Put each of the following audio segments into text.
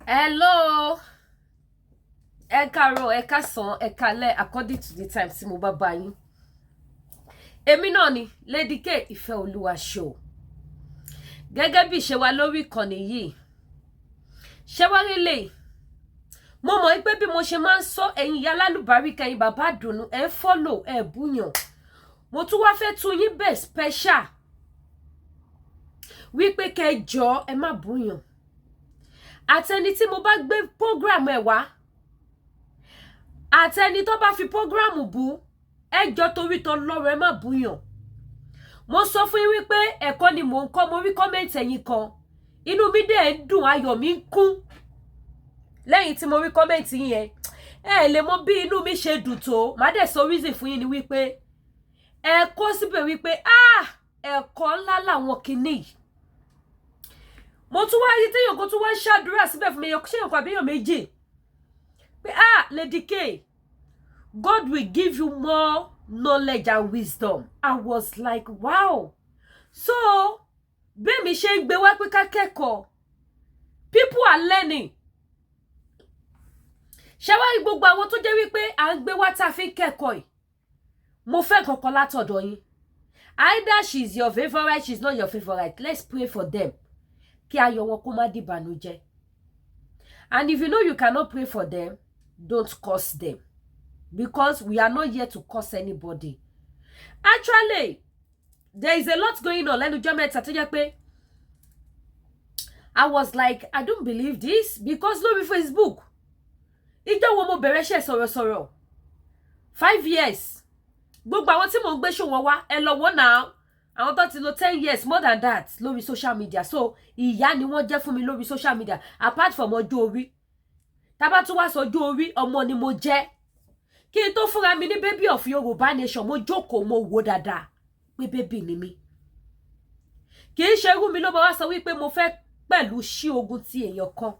Hello, ẹ káàárọ̀, ẹ káàsán, ẹ káalẹ́ according to the time tí mo bá bá yín. Èmi náà ni Lady K Ìfẹ́olúwa show. Gẹ́gẹ́ bí ṣe wà lórí ìkànnì yìí. Ṣé wá rí lè? Mo mọ̀ pé bí mo ṣe máa ń sọ ẹ̀yin ìyá lálùbáríkà ẹ̀yin bàbá àdùnnú ẹ follow ẹ búyàn. Mo tún wá fẹ́ tún yín bẹ̀ special. Wípé kẹjọ ẹ má búyàn. Àtẹni tí mo bá gbé program ẹ wá. Àtẹni tó bá fi program bú ẹjọ́ torí tó lọ́rọ̀ ẹ má búyàn. Mo sọ fún yín wípé ẹ̀kọ́ ni mò ń kọ́, mo rí comment ẹ̀yin kan. Inú mi dẹ̀ ń dùn, ayọ̀ mi ń kún. Lẹ́yìn tí mo rí comment yẹn, ẹ lè mọ̀ bí inú mi ṣe dùn tó. Má dẹ̀ sọ reason fún yín ni wípé ẹ kọ́ síbẹ̀ wípé ẹ̀kọ́ ńlá làwọn kìíní. Mo tún wá rí téèyàn kan tún wá ṣàdúrà síbẹ̀ fún mi, ṣé èèyàn kan àbí èèyàn méjì. Pé Lady K, God will give you more knowledge and wisdom. I was like, wow. So, bẹ́ẹ̀mi ṣe ń gbé wá pé ká kẹ́kọ̀ọ́. People are learning. Ṣé wá rí gbogbo àwọn tó jẹ́ wípé à ń gbé wá tá a fi kẹ́kọ̀ọ́ yìí. Mo fẹ́ kankan látọ̀dọ̀ yín. Either she's your favorite, she's not your favorite. Let's pray for them. Kí ayọ̀ wọn kó má dìbànújẹ́. And if you know you cannot pray for them, don't curse them. Because we are not here to curse anybody. Actually, there is a lot going on. Lẹ́nu ọjọ́ mẹ́ta tó jẹ́ pé I was like, I don't believe this. Because lórí Facebook, ìjọ wo mo bẹ̀rẹ̀ ṣe sọ̀rọ̀sọ̀rọ̀. 5 years. Gbogbo àwọn tí mo ń gbé ṣó wọn wá, ẹ lọ wò náà. Àwọn tó ti lò 10 years, more than that, lórí social media. So, ìyá ni wọ́n jẹ́ fún mi lórí social media. Apart from ọjọ́ orí. Tá bá tún wá sọ ọjọ́ orí, ọmọ ni mo jẹ́. Kí n tó fúnra mi ní baby of Yorùbá nation, mo jókòó mo wò dáadáa pé baby ni mi. Kì í ṣe irú mi ló bá wá sọ wípé mo fẹ́ pẹ̀lú ṣí ogun ti èèyàn kan.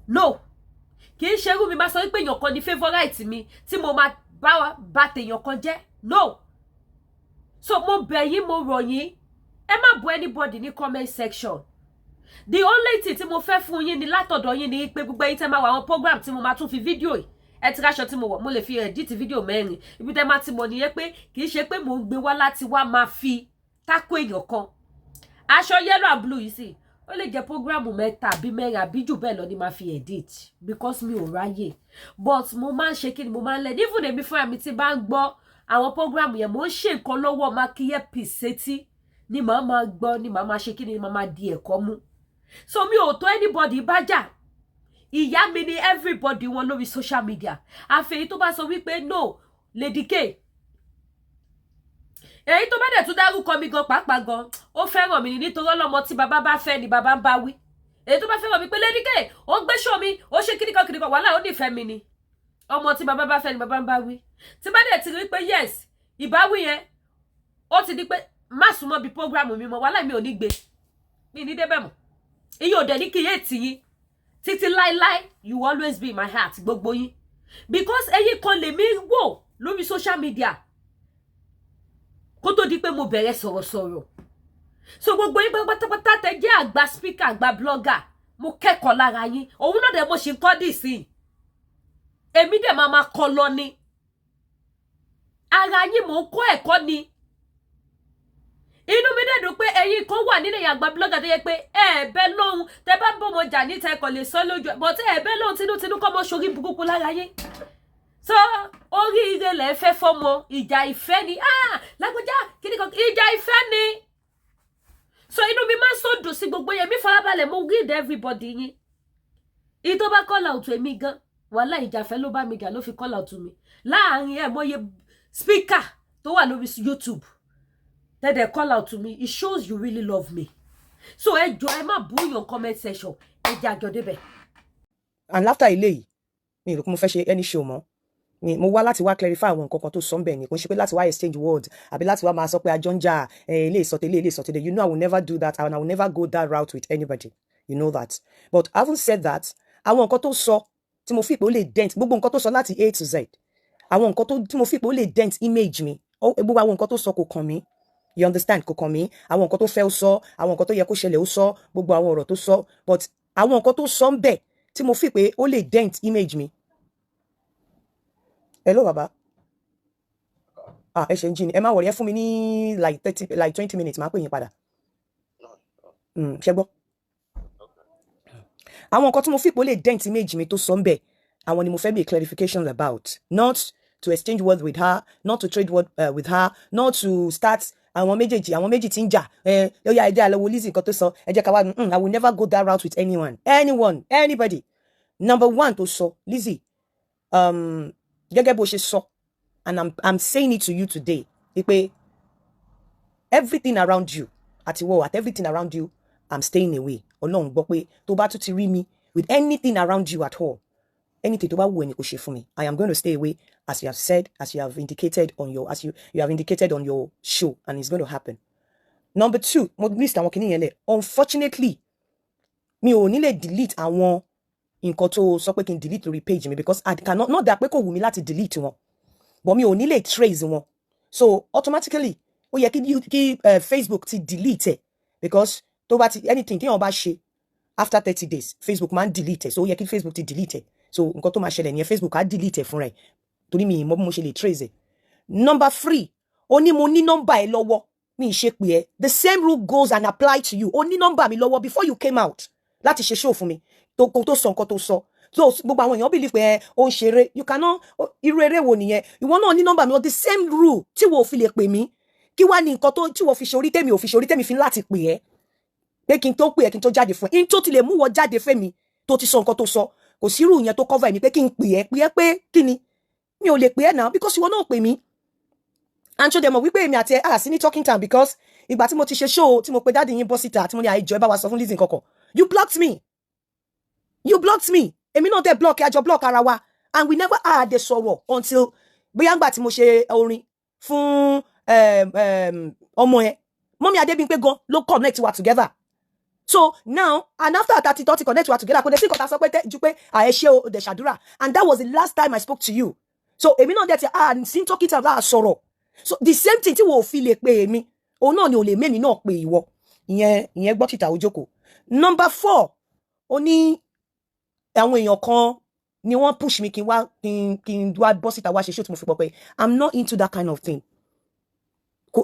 No. Kì í ṣe irú mi máa sọ wípé èèyàn kan ni favorite mi tí mo máa bá tèèyàn kan jẹ́. No. So mo bẹ̀ yín, mo rọ̀ yín, ẹ má bú anybody ní comment section. The only thing tí mo fẹ́ fún yín ni látọ̀dọ̀ yín ni pé gbogbo yín tẹ́ máa wá àwọn program tí mo máa tún fi fídíò yìí. Ẹ ti ráṣọ tí mo wọ̀, mo lè fi edit fídíò mẹ́rin. Ibi tẹ́ máa ti mọ̀ nìyẹn pé kì í ṣe pé mò ń gbé wá láti wá máa fi tako èèyàn kan. Aṣọ yellow and blue yìí sì, ó lè jẹ́ program mẹ́ta àbí mẹ́rin àbí jù bẹ́ẹ̀ lọ ni máa fi edit because mi ò ráyè. But mo máa ń ṣe kí ni mo máa ń lẹ̀. Even èmi fúnra mi tí bá ń gbọ́ àwọn program yẹn, mo ń ṣe nǹkan lọ́wọ́ máa kí earpiece sétí ni màá máa gbọ́, ni màá máa ṣe kí ni màá máa di ẹ̀kọ́ mú. So mi ò tó anybody bá jà. Ìyá mi ni everybody wọn lórí social media. Àfẹ́yí tó bá sọ wípé no, Lady K. Èyí tó bá dẹ̀ tún dárúkọ mi gan pàápàá gan, ó fẹ́ràn mi nítorí ọlọ́mọ tí bàbá bá fẹ́ ni bàbá ń bá wí. Èyí tó bá fẹ́ràn mi pé Lady K, ó gbé show mi, ó ṣe kíníkan wàhálà ó nífẹ̀ẹ́ mi ni. Ọmọ tí bàbá bá fẹ́ ni bàbá ń bá wí. Tí bá dẹ̀ ti rí pé yes, ìbáwí yẹn, ó ti di pé má súnmọ́ bí program mi mọ́, wàhálà mi ò ní gbé. Mi ní débẹ̀ mọ́. Iye ò dẹ̀ ní kí yé tì yín. Títí láíláí, you always be in my heart, gbogbo yín. Because ẹ̀yin kan lè mi wò lórí social media. Kó tó di pé mo bẹ̀rẹ̀ sọ̀rọ̀sọ̀rọ̀. So gbogbo yín pátápátá tẹ́ jẹ́ àgbà speaker, àgbà blogger, mo kẹ́kọ̀ọ́ lára yín. Òun náà dẹ̀ mo ṣì ń kọ́ dì sí. Èmi dẹ̀ máa kọ́ lọ ni. Ara yín mò ń kọ́ ẹ̀kọ́ ni. Inú mi dẹ̀ dùn pé ẹ̀yin kan wà nínú àgbà blogger tó yẹ pé bẹ́ lóhun tẹ́ bá ń bọ́ mo jà níta ẹ̀kọ́ lè sọ lójú but bẹ́ lóhun tinútinú kọ́ mọ́ sórí burúkú lára yín. So oríire lẹ fẹ́ fọ́mọ, ìjà ìfẹ́ ni. Lágbájá kíni kan ìjà ìfẹ́ ni. So inú mi máa so dùn sí gbogbo yẹn, mi farabalẹ̀ mo read everybody yín. Ìyí tó bá call out èmi gan, wàhálà ìjà ìfẹ́ ló bá mi jà ló fi call out mi. Láàárín ẹ̀ mọ́ye speaker tó wà lórí YouTube. Then they call out to me. It shows you really love me. So ẹ jọ̀ọ́ ẹ má bú your comment section. Ẹ jẹ́ àjọ débẹ̀. And after eléyìí, mi rò pé mo fẹ́ ṣe any show mọ́. Mo wá láti wá clarify àwọn nǹkan kan tó sọ ńbẹ̀ ni. Kò ṣe pé láti wá exchange words àbí láti wá máa sọ pé àjọ ń jà ilé ìsọtẹ́lẹ̀. You know I will never do that and I will never go that route with anybody. You know that. But having said that, àwọn nǹkan tó sọ tí mo fi pé ó lè dent gbogbo nǹkan tó sọ láti A to Z. Àwọn nǹkan tí mo fi pé ó lè dent image mi. Gbogbo àwọn nǹkan tó sọ kò kàn mí. You understand? Kò kàn mí. Àwọn nǹkan tó fẹ́ ó sọ, àwọn nǹkan tó yẹ kó ṣẹlẹ̀ ó sọ, gbogbo àwọn ọ̀rọ̀ tó sọ. But àwọn nǹkan tó sọ ń bẹ̀ tí mo fi pé ó lè dent image mi. Hello bàbá. Ẹ ṣe ń jí ni ẹ má wọrí ẹ fún mi ní like 20 minutes máa pè yín padà. Ṣé gbọ́? Àwọn nǹkan tí mo fi pé ó lè dent image mi tó sọ ń bẹ̀ àwọn ni mo fẹ́ make clarifications about, not to exchange words with her, not to trade word with her, not to start àwọn méjì tí ń jà ó yá ẹjẹ́ àlọ́wọ́ Lizzy nǹkan tó sọ ẹ jẹ́ ká wá I will never go that route with anybody. Number one tó sọ Lizzy gẹ́gẹ́ bó ṣe sọ, and I'm saying it to you today pé everything around you at everything around you I'm staying away. Ọlọ́run gbọ́ pé tó bá tún ti rí mi with anything around you at all, anything tó bá wù ẹni kò ṣe fún mi, I am going to stay away, as you have said, as you have indicated on your show, and it's going to happen. Number two, mo list àwọn kìíní yẹn lẹ̀. Unfortunately, mi ò ní lè delete àwọn nǹkan tó sọ pé kí n delete lórí page mi, because I cannot, not that pé kò wù mí láti delete wọn, but mi ò ní lè trace wọn. So automatically, ó yẹ kí Facebook ti delete ẹ̀, because tó bá ti anything tí wọ́n bá ṣe after 30 days, Facebook máa ń delete ẹ̀. So ó yẹ kí Facebook ti delete ẹ̀. So nǹkan tó máa ṣẹlẹ̀ nìyẹn, Facebook á delete ẹ̀ fúnra ẹ̀, torí mi mọ̀ bí mo ṣe lè trace ẹ̀. Number 3, ó ní mo ní nọ́mbà ẹ lọ́wọ́, mi ṣe pé ẹ. The same rule goes and apply to you. Ó ní nọ́mbà mi lọ́wọ́ before you came out láti ṣe show fún mi, tó sọ nǹkan tó sọ. So gbogbo àwọn èèyàn believe pé ó ń ṣeré. You cannot, irú eré wo nìyẹn? Ìwọ náà ní nọ́mbà mi, the same rule tí wo fi lè pè mí. Kí wá ní nǹkan tó tí wo fi ṣe orí tèmi ò fi ṣe orí tèmi fi láti pè ẹ́. Pé kí n tó pè ẹ́, kí n tó jáde fún ẹ. In tó ti lè mú wọ jáde fẹ́ mi tó ti sọ nǹkan tó sọ. Kò sí irú yẹn tó cover mi pé kí n pè ẹ́ pé kí ni? Mi ò lè pè ẹ́ now because ìwọ náà pè mí. And so dem mọ̀ wípé èmi àti ẹ sí ní talking time, because ìgbà tí mo ti ṣe show tí mo pe dáàdì yín bọ́ síta tí mo ní àìjọ ẹ bá wa sọ fún Lizzy nǹkankan. You blocked me. Èmi náà dẹ̀ block àjọ block ara wa, and we never had a sọ̀rọ̀ until bóyá ńgbà tí mo ṣe orin fún ọmọ ẹ. Mọ́mí Adébímpé gan ló connect wa together. So now, and after 30 connect wa together, kò dé sí nǹkan tá sọ pé ju pé ẹ ṣé o dẹ̀ ṣàdúrà, and that was the last time I spoke to you. So èmi náà dẹ̀ ti sí talking time láà sọ̀rọ̀. So the same thing tí wo fi lè pè èmi, òun náà ni ò lè mẹ́mi náà pè ìwọ. Ìyẹn gbọ́ títà òjòkó. Number 4, ó ní àwọn èèyàn kan ni wọ́n push mi kí n wá bọ́ síta wá ṣe show tí mo fi pọ̀ pé I'm not into that kind of thing.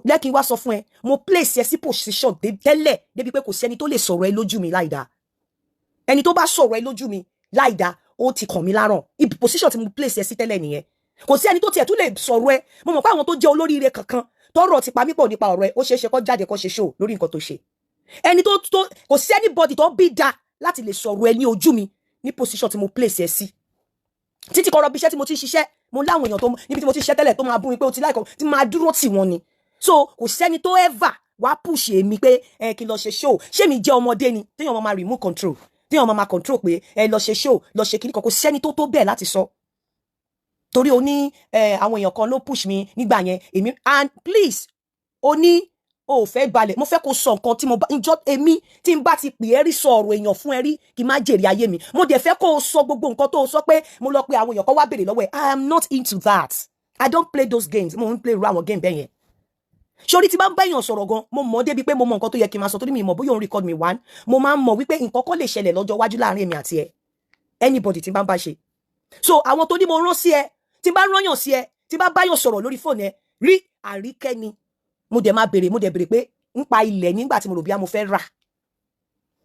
Lẹ́kìn wá sọ fún ẹ, mo place ẹ sí position tẹ́lẹ̀ débi pé kò sí ẹni tó lè sọ̀rọ̀ ẹ lójú mi láìda. Ẹni tó bá sọ̀rọ̀ ẹ lójú mi láìda, ó ti kàn mí láràn. Ibi position tí mo place ẹ sí tẹ́lẹ̀ nìyẹn. Kò sí ẹni tó tiẹ̀ tún lè sọ̀rọ̀ ẹ. Mo mọ̀ pé àwọn tó jẹ́ olóríire kankan tọ́rọ̀ ti pa mí pọ̀ nípa ọ̀rọ̀ ẹ, ó ṣeé ṣe kó jáde kó ṣe show lórí nǹkan tó ṣe. Ẹni tó kò sí anybody tó bí da láti lè sọ̀rọ̀ ẹ ní ojú mi ní position tí mo place ẹ sí. Títí kọ̀rọ̀ bí iṣẹ́ tí mo ti ṣiṣẹ́, mo láwọn èèyàn tó níbi tí mo ti ṣiṣẹ́ tẹ́lẹ̀ tó máa bú mi pé ó ti láìkọ̀ tí máa dúró tì wọ́n ni. So kò sẹ́ni tó ever wá push èmi pé kí n lọ ṣe show. Ṣé mi jẹ́ ọmọdé ni téèyàn máa remove control, téèyàn máa control pé lọ ṣe show, lọ ṣe kíní kan. Kò sẹ́ni tó bẹ́ẹ̀ láti sọ. Torí ó ní àwọn èèyàn kan ló push mi nígbà yẹn. Èmi, and please, ó ní ó fẹ́ balẹ̀. Mo fẹ́ kó sọ nǹkan tí mo bá njọ́ èmi tí n bá ti pè ẹ́ rí sọ ọ̀rọ̀ èèyàn fún ẹ rí kí má jèrè ayé mi. Mo dẹ̀ fẹ́ kó sọ gbogbo nǹkan tó sọ pé mo lọ pé àwọn èèyàn kan wá béèrè lọ́wọ́ ẹ̀. I am not into that. I don't play those games. Mo ń play irú àwọn game bẹ́ẹ̀ yẹn. Sori tí bá ń bá èèyàn sọ̀rọ̀ gan, mo mọ̀ débi pé mo mọ̀ nǹkan tó yẹ kí n máa sọ torí mi mọ̀ bóyá òun record mi one. Mo máa ń mọ̀ wípé nǹkan kan lè ṣẹlẹ̀ lọ́jọ́ iwájú láàrin èmi àti ẹ. Anybody tí bá ń bá ṣe. So àwọn tó ní mo rán sí ẹ, tí bá rán yàn sí ẹ, tí bá báyàn sọ̀rọ̀ lórí fóònù ẹ, rí àríkẹ́ni. Mo dẹ̀ béèrè pé nípa ilẹ̀ nígbà tí mo rò bí mo fẹ́ rà.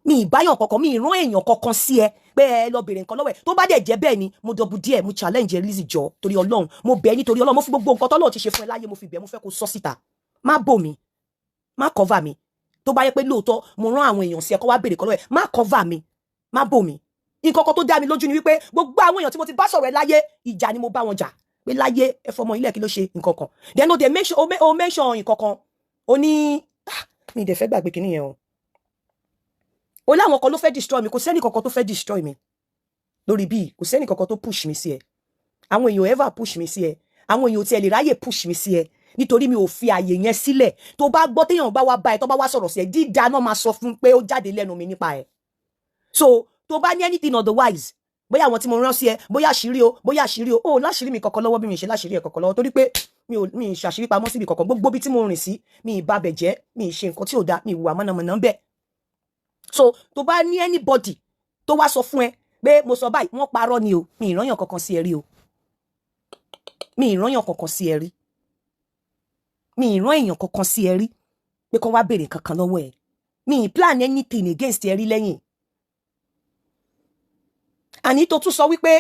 Mi ìbáyàn kankan, mi ìrán èèyàn kankan sí ẹ pé ẹ lọ béèrè nǹkan lọ́wọ́ ẹ. Tó bá dẹ̀ jẹ́ bẹ́ẹ̀ ni, mo double díẹ̀, mo challenge Lizzy jọ torí Ọlọ́run. Mo bẹ̀ nítorí Ọlọ́run, mo fi gbogbo nǹkan t'Ọlọ́run ti ṣe fún ẹ láyé mo fi bẹ̀, mo fẹ́ kó sọ síta. Má bò mí. Má cover mi. Tó bá yẹ pé lóòótọ́ mo rán àwọn èèyàn sí ẹ kó wá béèrè nǹkan lọ́wọ́ ẹ, má cover mi. Má bò mí. Nǹkan kan tó dá mi lójú ni wípé gbogbo àwọn èèyàn tí mo ti bá sọ̀rọ̀ ẹ láyé, ìjà ni mo bá wọn jà. Pé láyé ẹ fọmọ ilé kí ló ṣe nǹkan kan. Then no, they mention nǹkan kan. Ó ní mi dẹ̀ fẹ́ gbàgbé kíní yẹn o. Ó láwọn kan ló fẹ́ destroy mi, kò sẹ́ni kankan tó fẹ́ destroy mi. Lórí bí, kò sẹ́ni kankan tó push mi sí ẹ. Àwọn èèyàn ever push mi sí ẹ. Àwọn èèyàn tí ẹ lè ráyè push mi sí ẹ. Nítorí mi ò fi àyè yẹn sílẹ̀. Tó bá gbọ́ téèyàn bá wá bá ẹ, tó bá wá sọ̀rọ̀ sí ẹ, dídá náà máa sọ fún pé ó jáde lẹ́nu mi nípa ẹ. So tó bá ní anything otherwise, bóyá àwọn tí mo rán sí ẹ, bóyá àṣírí o, ó láṣírí mi kankan lọ́wọ́ bí mi ṣe láṣírí ẹ kankan lọ́wọ́ torí pé mi ṣàṣírí pamọ́ síbi kankan. Gbogbo bí tí mo rìn sí, mi ì babẹ̀ jẹ́, mi ì ṣe nǹkan tí ò dá, mi ìwà mọ̀nàmọ̀nà ń bẹ̀. So tó bá ní anybody tó wá sọ fún ẹ pé mo sọ báyìí wọ́n parọ́ ni o, mi ìrányàn kankan sí ẹ rí o, mi ìrányàn kankan sí ẹ rí, mi ìrán èèyàn kankan sí ẹ rí pé kó wá béèrè kankan lọ́wọ́ ẹ, mi plan anything against ẹ rí lẹ́yìn. Àní tó tún sọ wípé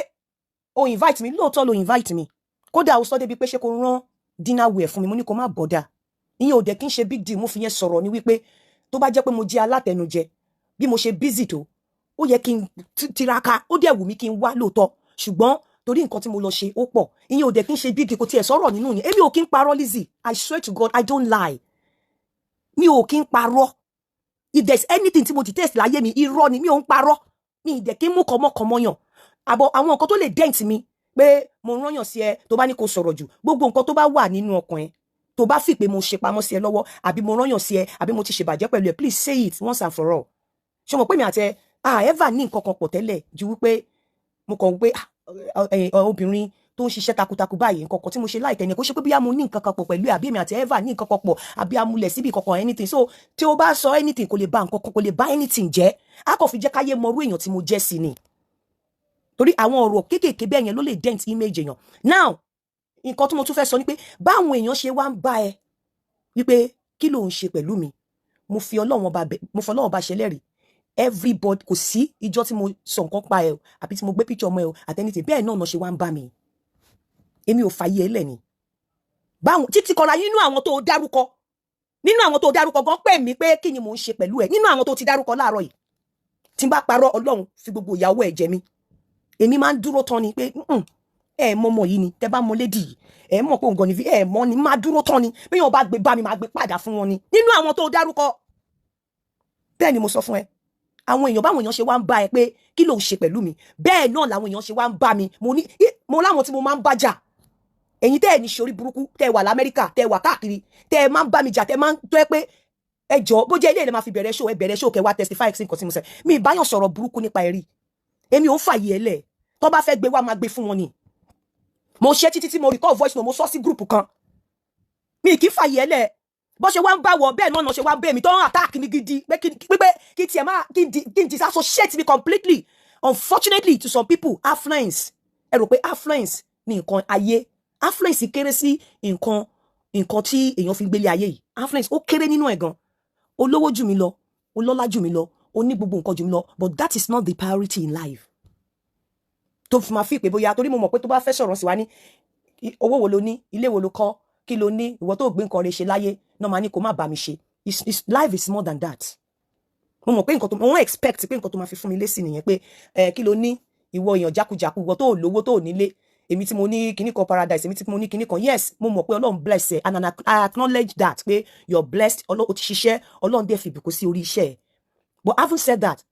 o invite mi, lóòótọ́ lo invite mi, kódà o sọ débi pé ṣé kó rán dinner wear fún mi, mo ní kó má bọ́dà, ìyẹn ò dẹ̀ kí n ṣe big deal, mo fi yẹn sọ̀rọ̀ ni wípé tó bá jẹ́ pé mo jẹ́ alátẹnujẹ bí mo ṣe busy tó ó yẹ kí n tiraka, ó dẹ̀ wù mí kí n wá lóòótọ́, ṣùgbọ́n torí nǹkan tí mo lọ ṣe ó pọ̀, ìyẹn ò dẹ̀ kí n ṣe big deal, kò tiẹ̀ sọ̀rọ̀ nínú yẹn, èmi ò kí n parọ́ Lizzy, I swear to God I don't lie, mi ò kí n parọ́, if there's anything tí mo ti taste láyé mi irọ́ ni, mi ò ń parọ́, mi ì dẹ̀ kí n mú kọmọkọmọ yàn, àbọ̀ àwọn nǹkan tó lè dent mi pé mo rányàn sí ẹ tó bá ní kó sọ̀rọ̀ jù, gbogbo nǹkan tó bá wà nínú ọkàn ẹ tó bá fi pé mo ṣe pamọ́ sí ẹ lọ́wọ́ àbí mo rányàn sí ẹ àbí mo ti ṣèbàjẹ́ pẹ̀lú ẹ, please say it once and for all. Ṣé mo pé mi àti ẹ ever ní nǹkan kan pọ̀ tẹ́lẹ̀ ju wípé mo kàn wípé obìnrin tó ń ṣiṣẹ́ takuntakun báyìí nǹkan kan tí mo ṣe láìpẹ́ ni kò ṣe pé bí a mo ní nǹkan kan pọ̀ pẹ̀lú ẹ àbí èmi àti ever ní nǹkan kan pọ̀ àbí amúlẹ̀ síbi kankan anything, so tí o bá sọ anything kò lè ba nǹkan kan kò lè ba anything jẹ́, a kò fi jẹ́ káyé mọrú èèyàn tí mo jẹ́ sí ni, torí àwọn ọ̀rọ̀ kéékèèké bẹ́ẹ̀ yẹn ló lè dent image èèyàn. Now nǹkan tí mo tún fẹ́ sọ ni pé báwọn èèyàn ṣe wá ń bá ẹ wípé kí ló ń ṣe pẹ̀lú mi, mo fi Ọlọ́run ọba ṣẹlẹ́rìí, everybody kò sí ìjọ tí mo sọ nǹkan pa ẹ o àbí tí mo gbé picture ọmọ ẹ o àtẹnitì bẹ́ẹ̀ náà ṣe wá ń bá mi, èmi ò fàyè ẹlẹ́ ni. Báwọn títí kọra nínú àwọn tó dárúkọ gan pè mí pé kí ni mò ń ṣe pẹ̀lú ẹ, nínú àwọn tó ti dárúkọ láàárọ̀ yìí tí n bá parọ́ Ọlọ́run fi gbogbo ìyàwó ẹ̀ jẹ mí, èmi máa ń dúró tán ni pé ẹ mọmọ yìí ni, tẹ bá mọ lédì yìí ẹ mọ̀ pé òǹgàn ni ẹ mọ̀ ni, máa dúró tán ni, bí wọn bá gbé bá mi máa gbé padà fún wọn ni, nínú àwọn tó dárúkọ. Bẹ́ẹ̀ ni mo sọ fún ẹ, àwọn èèyàn báwọn èèyàn ṣe wá ń bá ẹ pé kí ló ń ṣe pẹ̀lú mi, bẹ́ẹ̀ náà làwọn èèyàn ṣe wá ń bá mi, mo láwọn tí mo máa ń bá jà, ẹ̀yin tẹ́ ẹ̀ ní ṣorí burúkú tẹ́ ẹ wà l'Amẹ́ríkà tẹ́ ẹ wà káàkiri tẹ́ ẹ máa ń bá mi jà tẹ́ ẹ máa ń tọ́ ẹ pé ẹ jọ bó jẹ́ ilé ẹ̀ máa fi bẹ̀rẹ̀ show kẹ́ wá testify sí nǹkan tí mo sẹ, mi ìbáyọ̀ sọ̀rọ̀ burúkú nípa ẹ̀rí, èmi ò ń fàyè ẹlẹ̀, tó bá fẹ́ gbé wá máa gbé fún wọn ni, mo ṣe títí tí mo record voice note mo sọ sí group kan, mi kì í fàyè ẹlẹ̀, bó ṣe wá ń bá wọ bẹ́ẹ̀ náà ṣe wá ń bẹ́ mi tó ń attack mi gidi pé kí tiẹ̀ máa kí n disassociate me completely. Unfortunately to some people affluence ẹ rò pé affluence ní nǹkan ayé, affluence kéré sí nǹkan tí èèyàn fi gbélé ayé yìí, affluence ó kéré nínú ẹ̀ gan, olówó jù mí lọ, olọ́lá jù mí lọ, ó ní gbogbo nǹkan jù mí lọ, but that is not the priority in life. Tó fi máa fi pé bóyá torí mo mọ̀ pé tó bá fẹ́ sọ̀rọ̀ sí wa ní owó wo lo ní, ilé wo lo kọ́, kí lo ní, ìwọ tó gbé nǹkan rẹ̀ ṣe láyé náà máa ní kó má bá mi ṣe, life is more than that. Mo mọ̀ pé nǹkan tó mo expect pé nǹkan tó máa fi fún mi lésì nìyẹn pé kí lo ní, ìwọ èèyàn jákujàku, ìwọ tó lówó tó nílé, èmi tí mo ní kíní kan paradise, èmi tí mo ní kíní kan, yes mo mọ̀ pé Ọlọ́run bless ẹ and I acknowledge that pé you're blessed, Ọlọ́run ti ṣiṣẹ́, Ọlọ́run dẹ̀ fi ìbùkún sí orí iṣẹ́ ẹ, but having said that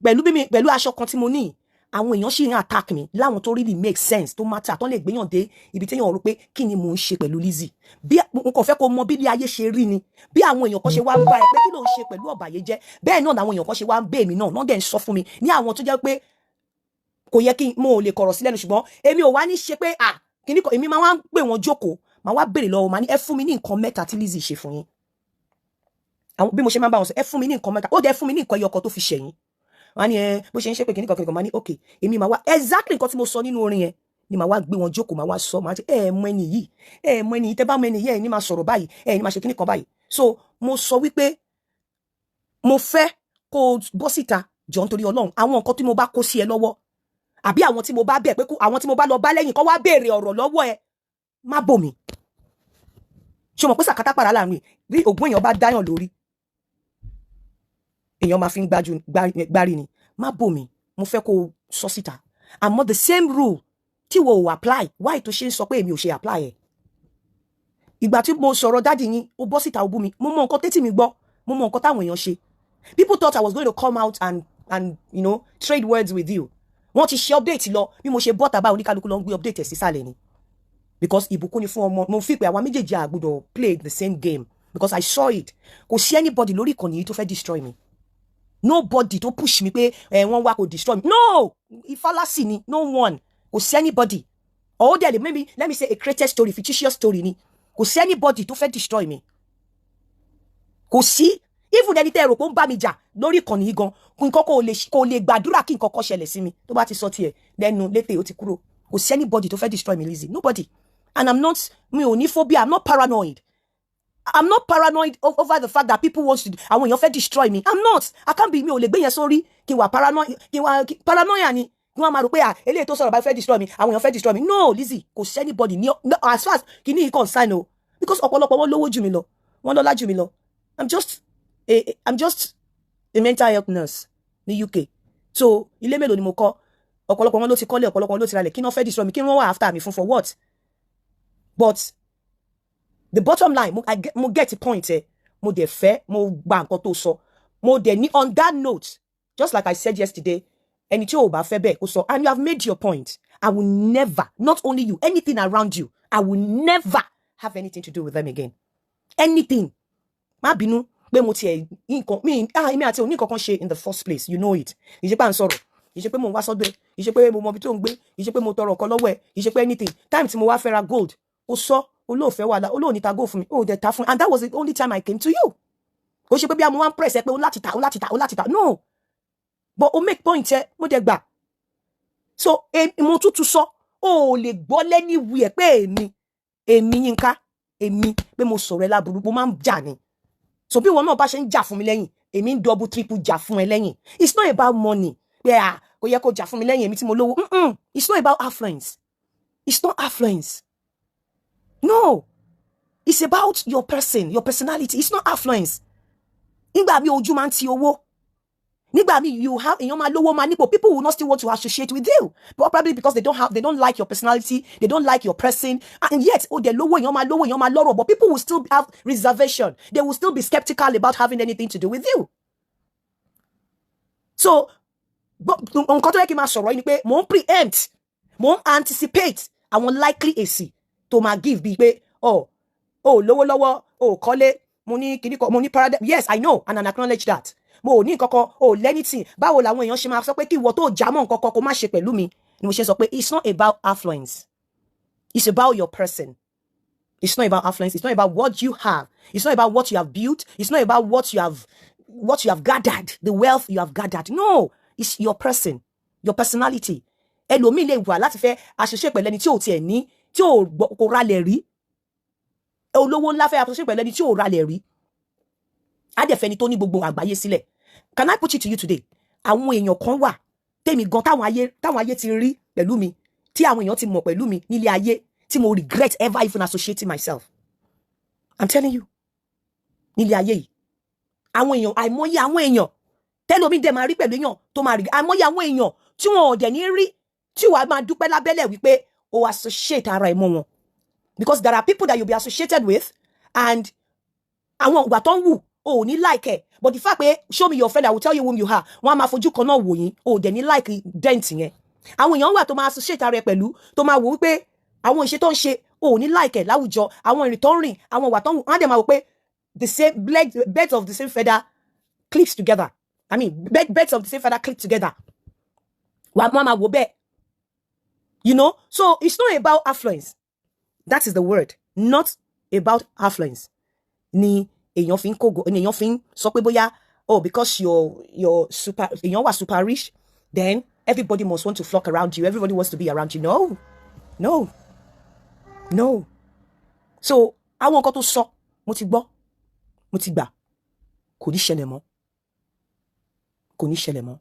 pẹ̀lú aṣọ kan tí mo ní àwọn èèyàn ṣì ń attack mi láwọn tó really make sense tó matter tó lè gbéyàn dé ibi téèyàn rò pé kí ni mò ń ṣe pẹ̀lú Lizzy, bí n kò fẹ́ kó mọ bí ilé ayé ṣe rí ni, bí àwọn èèyàn kan ṣe wá ń bá ẹ pé kí ló ń ṣe pẹ̀lú ọ̀bàyéjẹ́, bẹ́ẹ̀ náà làwọn èèyàn kan ṣe wá ń bẹ́ èmi náà dẹ̀ ń sọ fún mi ní àwọn tó jẹ́ pé kò yẹ kí mo lè kọ̀rọ̀ sí lẹ́nu, ṣùgbọ́n èmi ò wá ní ṣe pé kíní kan, èmi máa wá ń pè wọ́n jókòó máa wá béèrè lọ́wọ́ máa ní ẹ fún mi ní nǹkan mẹ́ta tí Lizzy ṣe fún yín, àwọn bí mo ṣe máa bá wọn sọ ẹ fún mi ní nǹkan mẹ́ta, ó dẹ̀ fún mi ní nǹkan ẹyọkan tó fi ṣẹ̀yìn, wọ́n ní bó ṣe ń ṣe pé kìnnìkan máa ní okay èmi máa wá exactly nǹkan tí mo sọ nínú orin yẹn ni máa wá gbé wọn jókòó máa wá sọ máa ti mọ ẹni yìí tẹ́ bá mọ ẹni yìí ní máa sọ̀rọ̀ báyìí ní máa ṣe kìnnìkan báyìí. So mo sọ wípé mo fẹ́ kó bọ́ síta jọ nítorí Ọlọ́run, àwọn nǹkan tí mo bá kó sí ẹ lọ́wọ́ àbí àwọn tí mo bá bẹ̀ pé àwọn tí mo bá lọ bá lẹ́yìn kó wá béèrè ọ̀rọ̀ lọ́wọ́ ẹ má bò mí, ṣé o mọ̀ pé sàkátà pàrà láàrin bí ògùn èèyàn bá dáyàn lórí èèyàn máa fi ń gbárí ni, má bò mí, mo fẹ́ kó sọ síta, àmọ́ the same rule tí wo ò apply why tó ṣe ń sọ pé èmi ò ṣe apply ẹ̀. Ìgbà tí mo sọ̀rọ̀ dáàdì yín ó bọ́ síta ó bú mi, mo mọ nǹkan tẹ́tí mi gbọ́, mo mọ nǹkan táwọn èèyàn ṣe, people thought I was going to come out and you know trade words with you, wọ́n ti ṣe update lọ bí mo ṣe bọ́ tàbá oníkálukú lọ ń gbé update ẹ̀ sísàlẹ̀ ni, because ìbùkún ni fún ọmọ, mo fi pé àwọn méjèèjì àgbọ́dọ̀ play the same game because I saw it, kò sí anybody lórí ìkànnì yìí tó fẹ́ destroy me, nobody tó push mi pé wọ́n wá kó destroy me, no ìfálásì ni, no one, kò sí anybody, or there maybe let me say a created story, fictitious story ni, kò sí anybody tó fẹ́ destroy me, kò sí even ẹni tẹ́ rò pé ó ń bá mi jà lórí ìkànnì yìí gan nǹkan kò lè gbàdúrà kí nǹkan kan ṣẹlẹ̀ sí mi tó bá ti sọ tiẹ̀ lẹ́nu létè ó ti kúrò kò sí anybody tó fẹ́ destroy me Lizzy nobody and I'm not mi ò ní phobia I'm not paranoid over the fact that people want to àwọn èèyàn fẹ́ destroy me I'm not I can't be mi ò lè gbé yẹn sórí kí wà paranoia ni kí wọ́n máa rò pé eléyìí tó sọ̀rọ̀ bá fẹ́ destroy me àwọn èèyàn fẹ́ destroy me no Lizzy kò sí anybody ní as far as kì ní concern o because ọ̀pọ̀lọpọ̀ wọn lówó jù mí lọ wọn lọ́lá jù mí lọ I'm just a mental health nurse ní UK so ilé mélòó ni mo kọ́ ọ̀pọ̀lọpọ̀ wọn ló ti kọ́lé ọ̀pọ̀lọpọ̀ wọn ló ti ralẹ̀ kí wọ́n fẹ́ destroy me kí wọ́n wà after me for what but the bottom line mo get the point mo dẹ̀ fẹ́ mo gba nǹkan tó sọ mo dẹ̀ ní on that note just like I said yesterday ẹni tí o bá fẹ́ bẹ́ẹ̀ kó sọ and you have made your point I will never not only you anything around you I will never have anything to do with them again anything má bínú pé mo tiẹ̀ nǹkan èmi àti òní kankan ṣe in the first place you know it ìṣe pé à ń sọ̀rọ̀ ìṣe pé mo wá sọ́dọ̀ ẹ̀ ìṣe pé mo mọ ibi tó ń gbé ìṣe pé mo tọrọ ọ̀kan lọ́wọ́ ẹ̀ ìṣe pé anything time tí mo wá fẹ́ ra gold ó sọ olóòfẹ́ wà lá olóòní ta gold fún mi ó dẹ̀ ta fún mi and that was the only time I came to you kò ṣe pé bí mo wá ń press ẹ pé ó láti ta no but o make point ẹ mo dẹ̀ gbà so mo tútù sọ ó lè gbọ́ lẹ́ni wí ẹ̀ pé èmi Yinka èmi pé mo sọ̀rọ̀ ẹ láburú mo máa ń jà ni so bí wọn náà bá ṣe ń jà fún mi lẹ́yìn èmi ń double triple jà fún ẹ lẹ́yìn it's not about money pé kò yẹ kó jà fún mi lẹ́yìn èmi tí mo lówó it's not about affluence it's not affluence no it's about your person your personality it's not affluence nígbà mi ojú máa ń ti owó nígbà mi you have èèyàn máa lówó máa nípò people will not still want to associate with you but probably because they don't like your personality they don't like your person and yet they lówó èèyàn máa lọ́rọ̀ but people will still have reservation they will still be skeptical about having anything to do with you so nǹkan tó yẹ kí n máa sọ̀rọ̀ yìí ni pé mò ń preempt mò ń anticipate àwọn likely èsì tó máa give bíi pé lówó lọ́wọ́ kọ́lé mo ní paradigm yes I know and I acknowledge that mo ò ní nǹkankan lẹ́nìtì báwo làwọn èèyàn ṣe máa sọ pé kí ìwọ tó jámọ́ nǹkankan kó má ṣe pẹ̀lú mi ni mo ṣe sọ pé it's not about affluence it's about your person it's not about affluence it's not about what you have it's not about what you have built it's not about what you have gathered the wealth you have gathered no it's your person your personality ẹlòmíì lè wà láti fẹ́ associate pẹ̀lú ẹni tí ò tiẹ̀ ní tí kò ralẹ̀ rí olówó ńlá fẹ́ associate pẹ̀lú ẹni tí ò ralẹ̀ rí adẹ̀fẹ́ni tó ní gbogbo àgbáyé sílẹ̀ can I put it to you today àwọn èèyàn kan wà tèmi gan táwọn ayé ti rí pẹ̀lú mi tí àwọn èèyàn ti mọ̀ pẹ̀lú mi nílé ayé tí mo regret ever even associating myself I'm telling you nílé ayé yìí àwọn èèyàn àìmọye àwọn èèyàn tẹ́lómi dẹ̀ máa rí pẹ̀lú èèyàn tó máa rí àìmọye àwọn èèyàn tí wọn ò dẹ̀ ní rí tí wàá máa dúpẹ́ lábẹ́lẹ̀ wípé o associate ara ẹ̀ mọ́ wọn because there are people that you be associated with and àwọn ìgbà tó ń wù o ò ní like ẹ̀ but the fact pé show me your friend I will tell you whom you are wọn á máa fojú kan náà wò yín o ò dẹ̀ ní like dent yẹn àwọn èèyàn wà tó máa associate ara ẹ̀ pẹ̀lú tó máa wò wípé àwọn ìṣe tó ń ṣe o ò ní like ẹ̀ láwùjọ àwọn ìrìn tó ń rìn àwọn ìwà tó ń wù wọn á dẹ̀ máa wò pé the same birds of the same feather clicks together I mean birds of the same feather click together wà á máa wò bẹ́ẹ̀ you know so it's not about affluence that is the word not about affluence ni èèyàn fi ń kógo ni èèyàn fi ń sọ pé bóyá because you're super èèyàn wà super rich then everybody must want to flock around you everybody wants to be around you no so àwọn nǹkan tó sọ mo ti gbọ́ mo ti gbà kò ní ṣẹlẹ̀ mọ́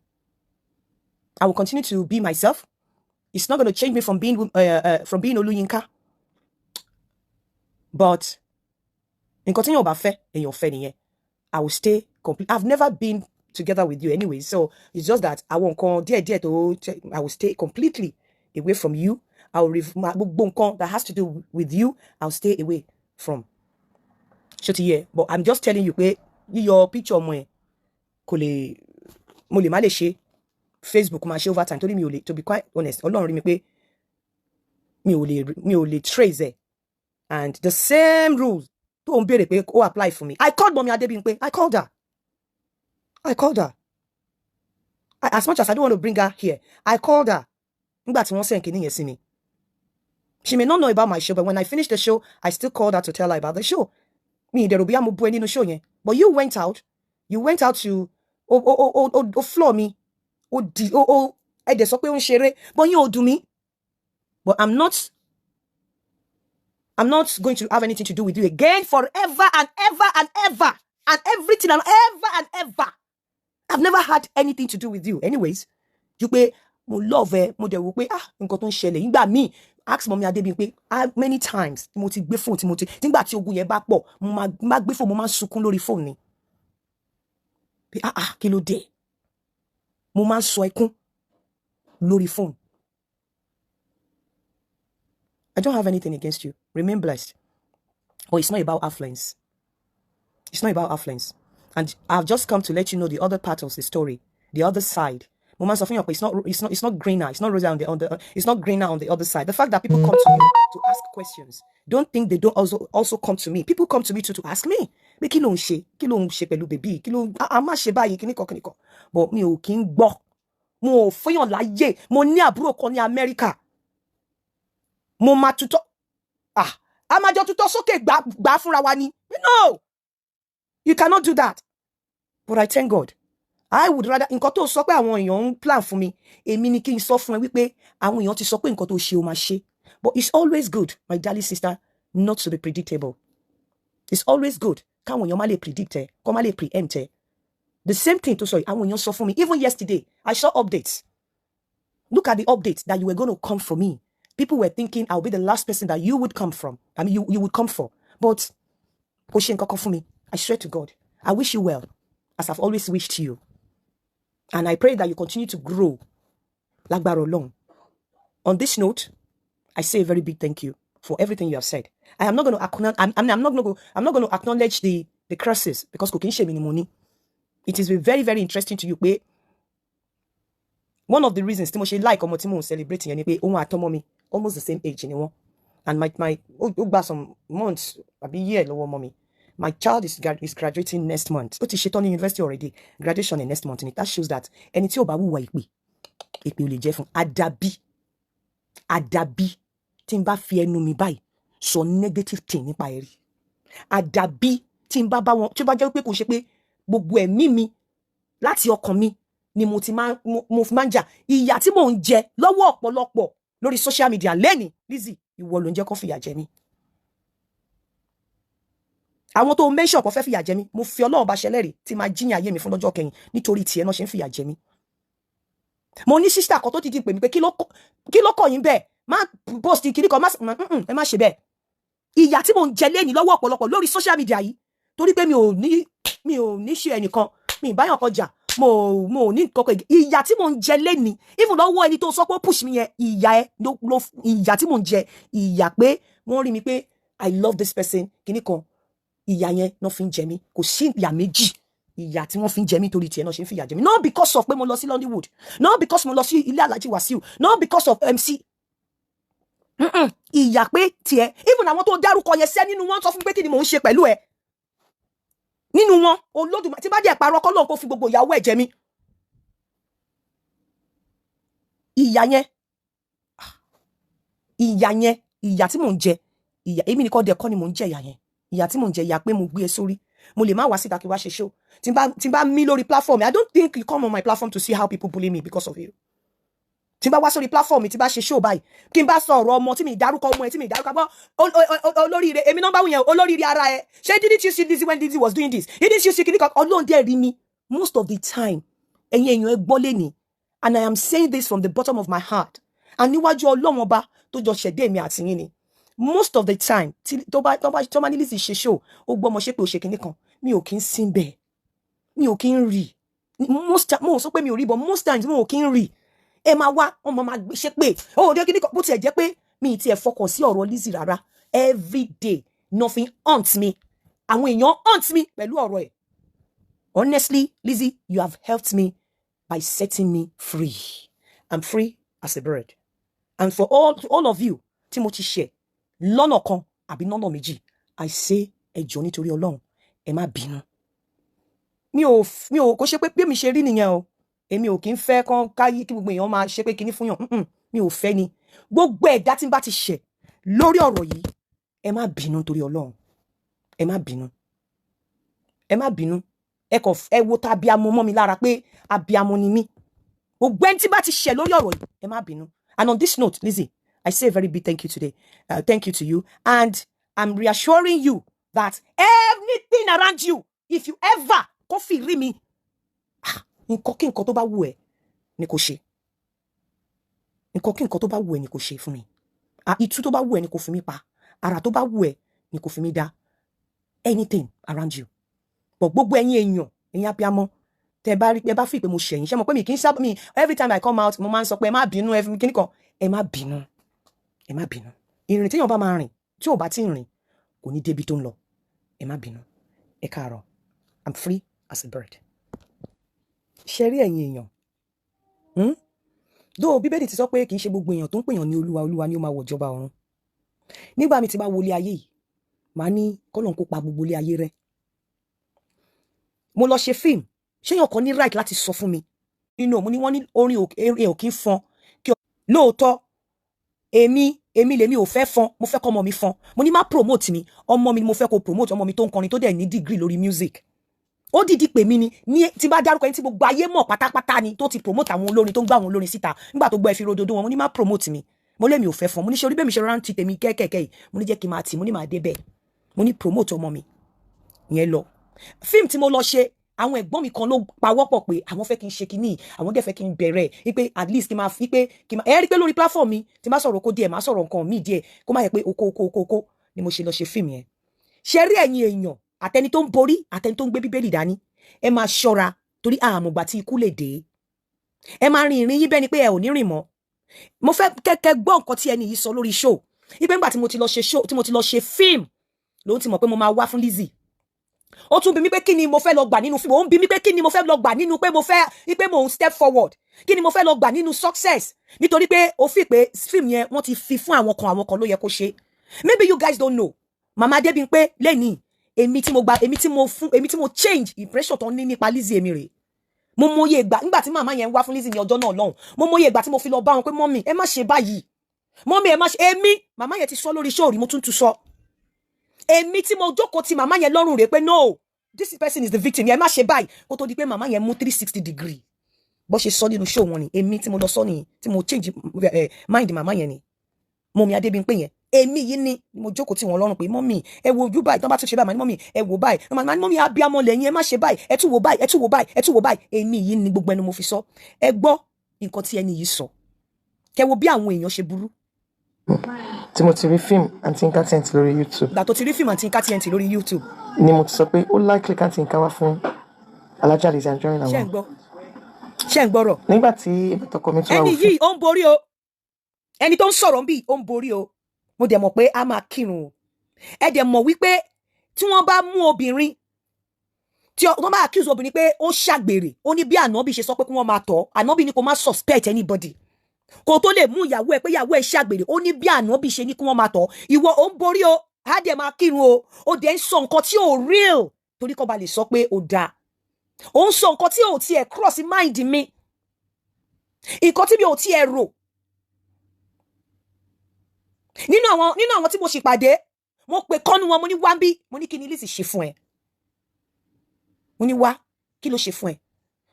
I will continue to be myself it's not going to change me from being Olu Yinka but nǹkan tí èèyàn bá fẹ́ èèyàn fẹ́ nìyẹn I will stay complete I've never been together with you anyway so it's just that àwọn nǹkan díẹ̀ tó I will stay completely away from you I will gbogbo nǹkan that has to do with you I will stay away from ṣé ti yẹ but I'm just telling you pé yíyọ picture ọmọ ẹ kò lè mo lè má lè ṣe Facebook máa ṣe over time torí mi ò lè to be quite honest Ọlọ́run rí mi pé mi ò lè trace ẹ and the same rules tó ń béèrè pé ó apply for me I called Mommy Adebimpe I called her as much as I don't want to bring her here I called her nígbà tí wọ́n send kinní yẹn sí mi she may not know about my show but when I finished the show I still called her to tell her about the show mi ìdẹ̀rù bóyá mo bú ẹ nínú show yẹn but you went out You went out to floor me. Ẹ dẹ̀ sọ pé ó ń ṣeré, but yín ò dùn mí. But I'm not going to have anything to do with you again forever and ever and ever and everything and ever and ever. I've never had anything to do with you. Anyways, you pé mo love ẹ, mo dẹ̀ wò pé nǹkan tó ń ṣẹlẹ̀ nígbà míì. Ask Mommy Adebi pé many times mo ti gbé phone tí mo ti nígbà tí ogun yẹn bá pọ̀, mo máa gbé phone, mo máa sunkún lórí phone ni. Pé kí ló dé? Mo máa sọ ẹkún lórí phone. I don't have anything against you. Remain blessed. But it's not about affluence. It's not about affluence. And I've just come to let you know the other part of the story, the other side. It's not greener. It's not rosier it's not greener on the other side. The fact that people come to you to ask questions, don't think they don't also come to me. People come to me too to ask me. But kí ló ń ṣe pẹ̀lú baby? Kí ló má ṣe báyìí kíníkan. But mi ò kí ń gbọ́. Mo ò fẹ́yàn láyé. Mo ní àbúrò kan ní America. Mo máa tutọ́. A máa jọ tutọ́ sókè gbà fúnra wa ni. No. You cannot do that. But I thank God. I would rather nǹkan tó sọ pé àwọn èèyàn ń plan fún mi, èmi ni kí n sọ fún ẹ wípé àwọn èèyàn ti sọ pé nǹkan tó ṣe o máa ṣe. But it's always good, my darling sister, not to be predictable. It's always good káwọn èèyàn má lè predict ẹ, kó má lè preempt ẹ. The same thing tó sọ àwọn èèyàn sọ fún mi. Even yesterday, I saw updates. Look at the updates that you were going to come for me. People were thinking I'll be the last person that you would come from. I mean, you would come for. But kò ṣe nǹkan kan fún mi. I swear to God, I wish you well, as I've always wished you. And I pray that you continue to grow. Lágbára Ọlọ́run. On this note, I say a very big thank you for everything you have said. I am not going to acknowledge. I'm not going to acknowledge the curses because kò kí ń ṣe mí ni mo ní. It is very, very interesting to you. Pé one of the reasons tí mo ṣe like ọmọ tí mo celebrate yẹn ni pé òun àtọmọ mi almost the same age ni wọ́n. And my ó gba some months àbí year lọ́wọ́ ọmọ mi. My child is graduating next month. Ó ti ṣetán ní university already. Graduation in next month. And that shows that ẹni tí ó bá wùwà ìpè ò lè jẹ́ fún. Àdàbí tí n bá fi ẹnu mi báyìí sọ negative thing nípa ẹ̀rí. Àdàbí tí n bá wọn tí ó bá jẹ́ pé kò ṣe pé gbogbo ẹ̀mí mi láti ọkàn mi ni mo fi máa ń jà. Ìyà tí mò ń jẹ lọ́wọ́ ọ̀pọ̀lọpọ̀ lórí social media lẹ́ni Lizzy ìwọ ló ń jẹ́ kó fìyà jẹ mí. Àwọn tó mention kò fẹ́ fìyà jẹ mí, mo fi Ọlọ́run bá ṣẹlẹ́rìí tí máa jíyàn ayé mi fún lọ́jọ́ kẹyìn nítorí tiẹ̀ náà ṣe ń fìyà jẹ mí. Mo ní sister kan tó ti di pè mí pé kí ló kọ̀ yín bẹ́ẹ̀ má post kiri kan ẹ má ṣe bẹ́ẹ̀. Ìyà tí mò ń jẹ lẹ́ni lọ́wọ́ ọ̀pọ̀lọpọ̀ lórí social media yìí torí pé mi ò ní ṣe ẹnìkan, mi ìbáyàn kọjá, mo ò ní kọ́kọ́ ìyà tí mò ń jẹ lẹ́ni even lọ́wọ́ ẹni tó sọ pé push mi yẹn ìyà tí mò ń jẹ ìyà pé wọ́n rí mi pé I love this person kíní kan. Ìyà yẹn náà fi ń jẹ mí, kò sí ìyà méjì. Ìyà tí wọ́n fi ń jẹ mí torí tiẹ̀ náà ṣe ń fi ìyà jẹ mí. Not because of pé mo lọ sí Hollywood, not because mo lọ sí ilé Alhaji Wasiu, not because of MC. Ìyà pé tiẹ̀, even àwọn tó dárúkọ yẹn sẹ́ nínú wọn sọ fún pé kí ni mò ń ṣe pẹ̀lú ẹ. Nínú wọn, Olódùmarè tí bá dé parọ́ kọ́ lóun kó fi gbogbo ìyàwó ẹ̀ jẹ mí. Ìyà yẹn, ìyà tí mò ń jẹ, ìyà èmi nìkan dẹ̀ kọ́ ni mò ń jẹ ìyà yẹn. Ìyà tí mò ń jẹ ìyà pé mo gbé e sórí. Mo lè má wá síta kí wá ṣe show. Tí n bá mí lórí platform, I don't think you come on my platform to see how people bully me because of you. Tí n bá wá sórí platform mi tí bá ṣe show báyìí, kí n bá sọ ọ̀rọ̀ ọmọ tí mi dárúkọ ọmọ ẹ tí mi dárúkọ bọ́ olóríire èmi náà bá wùyẹn olóríire ara ẹ. Ṣé didn't you see Lizzy when Lizzy was doing this? Didn't you see kìnìkan Ọlọ́run dẹ̀ rí mi most of the time. Ẹ̀yin èèyàn ẹ gbọ́ lẹ́ni. And I am saying this from the bottom of my heart. And níwájú Ọlọ́run ọba tó jọ ṣẹ̀dá èmi àti yín ni. Most of the time tó bá ní Lizzy ṣe show ó gbọ́ ọmọ ṣe pé ó ṣe kìnìkan mi ò kí ń sin bẹ́ẹ̀ mi ò kí ń rí mo sọ pé mi ò rí but most times mo ò kí ń rí ẹ máa wá ọmọ máa ṣe pé ó dé kìnìkan bó tiẹ̀ jẹ́ pé mi ì tiẹ̀ fọkàn sí ọ̀rọ̀ Lizzy rárá every day nothing haunts me àwọn èèyàn haunt me pẹ̀lú ọ̀rọ̀ ẹ̀. Honestly Lizzy, you have helped me by setting me free. I'm free as a bird. And for all of you tí mo ti ṣe lọ́nà kan àbí lọ́nà méjì, I say ẹ jọ̀ọ́ nítorí Ọlọ́run ẹ má bínú. Mi ò kò ṣe pé bí mi ṣe rí nìyẹn o. Èmi ò kí ń fẹ́ kán káyí kí gbogbo èèyàn máa ṣe pé kíní fún yàn. Mi ò fẹ́ ni. Gbogbo ẹ̀dá tí n bá ti ṣẹ̀ lórí ọ̀rọ̀ yìí ẹ má bínú nítorí Ọlọ́run. Ẹ má bínú. Ẹ má bínú. ẹ wo ta abiamọ mọ́ mi lára pé abiamọ ni mí. Gbogbo ẹni tí bá ti ṣẹ̀ lórí ọ̀rọ̀ yìí, ẹ má bínú. And on this note, Lizzie, I say a very big thank you today. Thank you to you. And I'm reassuring you that anything around you, if you ever kó fi rí mi, nǹkan kí nǹkan tó bá wù ẹ́ ni kò ṣe. Nǹkan kí nǹkan tó bá wù ẹ́ ni kò ṣe fún mi. Ìtú tó bá wù ẹ́ ni kò fi mí pa. Àrà tó bá wù ẹ́ ni kò fi mí dá. Anything around you. But gbogbo ẹ̀yin abiyamọ, tẹ́ bá fi pé mo ṣẹ̀yìn, ṣé mo pé mi kì í sábà mi every time I come out mo máa ń sọ pé ẹ má bínú kíní kan, ẹ má bínú. Ẹ má bínú. Ìrìn tí èèyàn bá máa rìn, tí ò bá ti rìn, kò ní débi tó ń lọ. Ẹ má bínú. Ẹ káàárọ̀. I'm free as a bird. Ṣé rí ẹ̀yin èèyàn? Dó Bíbélì ti sọ pé kì í ṣe gbogbo èèyàn tó ń pèèyàn ní Olúwa ni ó máa wọ ìjọba ọ̀run. Nígbà mi ti bá wọlé ayé yìí, màá ní kọ́lọ́n kó pa gbogbo ilé ayé rẹ́. Mo lọ ṣe fíìmù, ṣé èèyàn kan ní right láti sọ fún mi? Mo ní wọ́n ní orin ò kí ń fọn. Lóòótọ́, èmi lèmi ò fẹ́ fọn, mo fẹ́ kọ́ ọmọ mi fọn. Mo ní má promote mi, ọmọ mi ni mo fẹ́ kó promote, ọmọ mi tó ń kọrin tó dẹ̀ ní degree lórí music. Ó dìdí pè mí ní tí bá dárúkọ ẹni tí gbogbo ayé mọ̀ pátápátá ni tó ti promote àwọn olórin tó ń gbá àwọn olórin síta nígbà tó gbọ́ ẹ̀fí rododo wọn. Mo ní má promote mi, mo lé mi ò fẹ́ fọn. Mo ní ṣe orí bẹ́ẹ̀ mi ṣe rántí tèmi kẹ́kẹ́kẹ́ yìí, mo ní jẹ́ kí n máa tì, mo ní máa dé bẹ́ẹ̀. Mo ní promote ọmọ mi ìyẹn lọ. Fíìmù tí mo lọ ṣe, àwọn ẹ̀gbọ́n mi kan ló pawọ́pọ̀ pé àwọn fẹ́ kí n ṣe kíní, àwọn dẹ̀ fẹ́ kí n bẹ̀rẹ̀ wípé at least kí n máa fi pé ẹ rí pé lórí platform mi tí má sọ̀rọ̀ kó díẹ̀ má sọ̀rọ̀ nǹkan mi díẹ̀ kó má yẹ pé oko ni mo ṣe lọ ṣe fíìmù yẹn. Ṣé rí ẹ̀yin èèyàn àtẹni tó ń borí àtẹni tó ń gbé Bíbélì dání, ẹ máa ṣọ́ra torí àmọ̀gbà tí ikú lè dé. Ẹ máa rin ìrìn yín bẹ́ẹ̀ ni pé ẹ ò ní rìn mọ́. Mo fẹ́ kẹ́kẹ́ gbọ́ nǹkan tí ẹni yìí sọ lórí show. Wípé nígbà tí mo ti lọ ṣe show, tí mo ti lọ ṣe fíìmù, lòun ti mọ̀ pé mo máa wá fún Lizzie. Ó tún bi mí pé kí ni mo fẹ́ lọ gbà nínú fíìmù. Ó ń bi mí pé kí ni mo fẹ́ lọ gbà nínú pé mo ń step forward. Kí ni mo fẹ́ lọ gbà nínú success. Nítorí pé ó fi pé fíìmù yẹn wọ́n ti fi fún àwọn kan ló yẹ kó ṣe. Maybe you guys don't know. Mama Adébímpé lẹ́ni èmi tí mo change impression tó ní nípa Lizzie èmi rè. Mo mọye ìgbà nígbà tí màmá yẹn wá fún Lizzie ní ọjọ́ náà lọ́hùn. Mo mọye ìgbà tí mo fi lọ bá wọn pé mọ́mì ẹ má ṣe báyìí. Mọ́mì ẹ má ṣe màmá yẹn ti sọ lórí show rí mo tún sọ. Èmi tí mo jókòó ti màmá yẹn lọ́rùn rẹ̀ pé no, this person is the victim. Ẹ má ṣe báyìí. Kó tó di pé màmá yẹn mú 360 degree. Bó ṣe sọ nínú show wọn ni. Èmi tí mo lọ sọ ni tí mo change mind màmá yẹn ni. Mọ́mì Adébímpé yẹn. Èmi yìí ni mo jókòó tí wọn lọ́rùn pé mọ́mì ẹ wo ojú báyìí. Tán bá tún ṣe báyìí mọ́mì ẹ wo báyìí. Mọ́mì abiyamọ lẹ́yìn ẹ má ṣe báyìí. Ẹ tún wo báyìí, ẹ tún wo báyìí, ẹ tún wo báyìí. Èmi yìí ni gbogbo ẹnu mo fi sọ. Ẹ gbọ́ nǹkan tí ẹni yìí sọ. Kẹ́ wo bí àwọn èèyàn ṣe burú. Tí mo ti rí fíìmù Aunty Yinka TNT lórí YouTube. Ìgbà tó ti rí fíìmù Aunty Yinka TNT lórí YouTube. Ni mo ti sọ pé ó likely ká Aunty Yinka wá fún Alájà Lizzie Anjorin àwọn. Ṣé ń gbọ́rọ̀? Nígbà tí ìbùtọ́kọ mi tún wá wò fún. Ẹni yìí ó ń borí o. Ẹni tó ń sọ̀rọ̀ bí ó ń borí o. Mo dẹ̀ mọ̀ pé a máa kírun o. Ẹ dẹ̀ mọ̀ wípé tí wọ́n bá mú obìnrin, tí wọ́n bá accuse obìnrin pé ó ṣàgbèrè, ó ní bí Ànábì ṣe sọ pé kí wọ́n máa tọ̀. Ànábì ní kó má suspect anybody. Kó tó lè mú ìyàwó ẹ pé ìyàwó ẹ ṣàgbèrè, ó ní bí Ànábì ṣe ní kí wọ́n máa tọ̀. Ìwọ ó ń borí o. A dẹ̀ máa kírun o. Ó dẹ̀ ń sọ nǹkan tí ò real torí kó ba lè sọ pé ó dáa. Ó ń sọ nǹkan tí ò tiẹ̀ cross mind mi. Nǹkan tí mi ò tiẹ̀ rò. Nínú àwọn tí mo sì pàdé, mo pè kọ́nu wọn, mo ní wá ń bí, mo ní kí ni Lizzie ṣe fún ẹ? Mo ní wá, kí ló ṣe fún ẹ?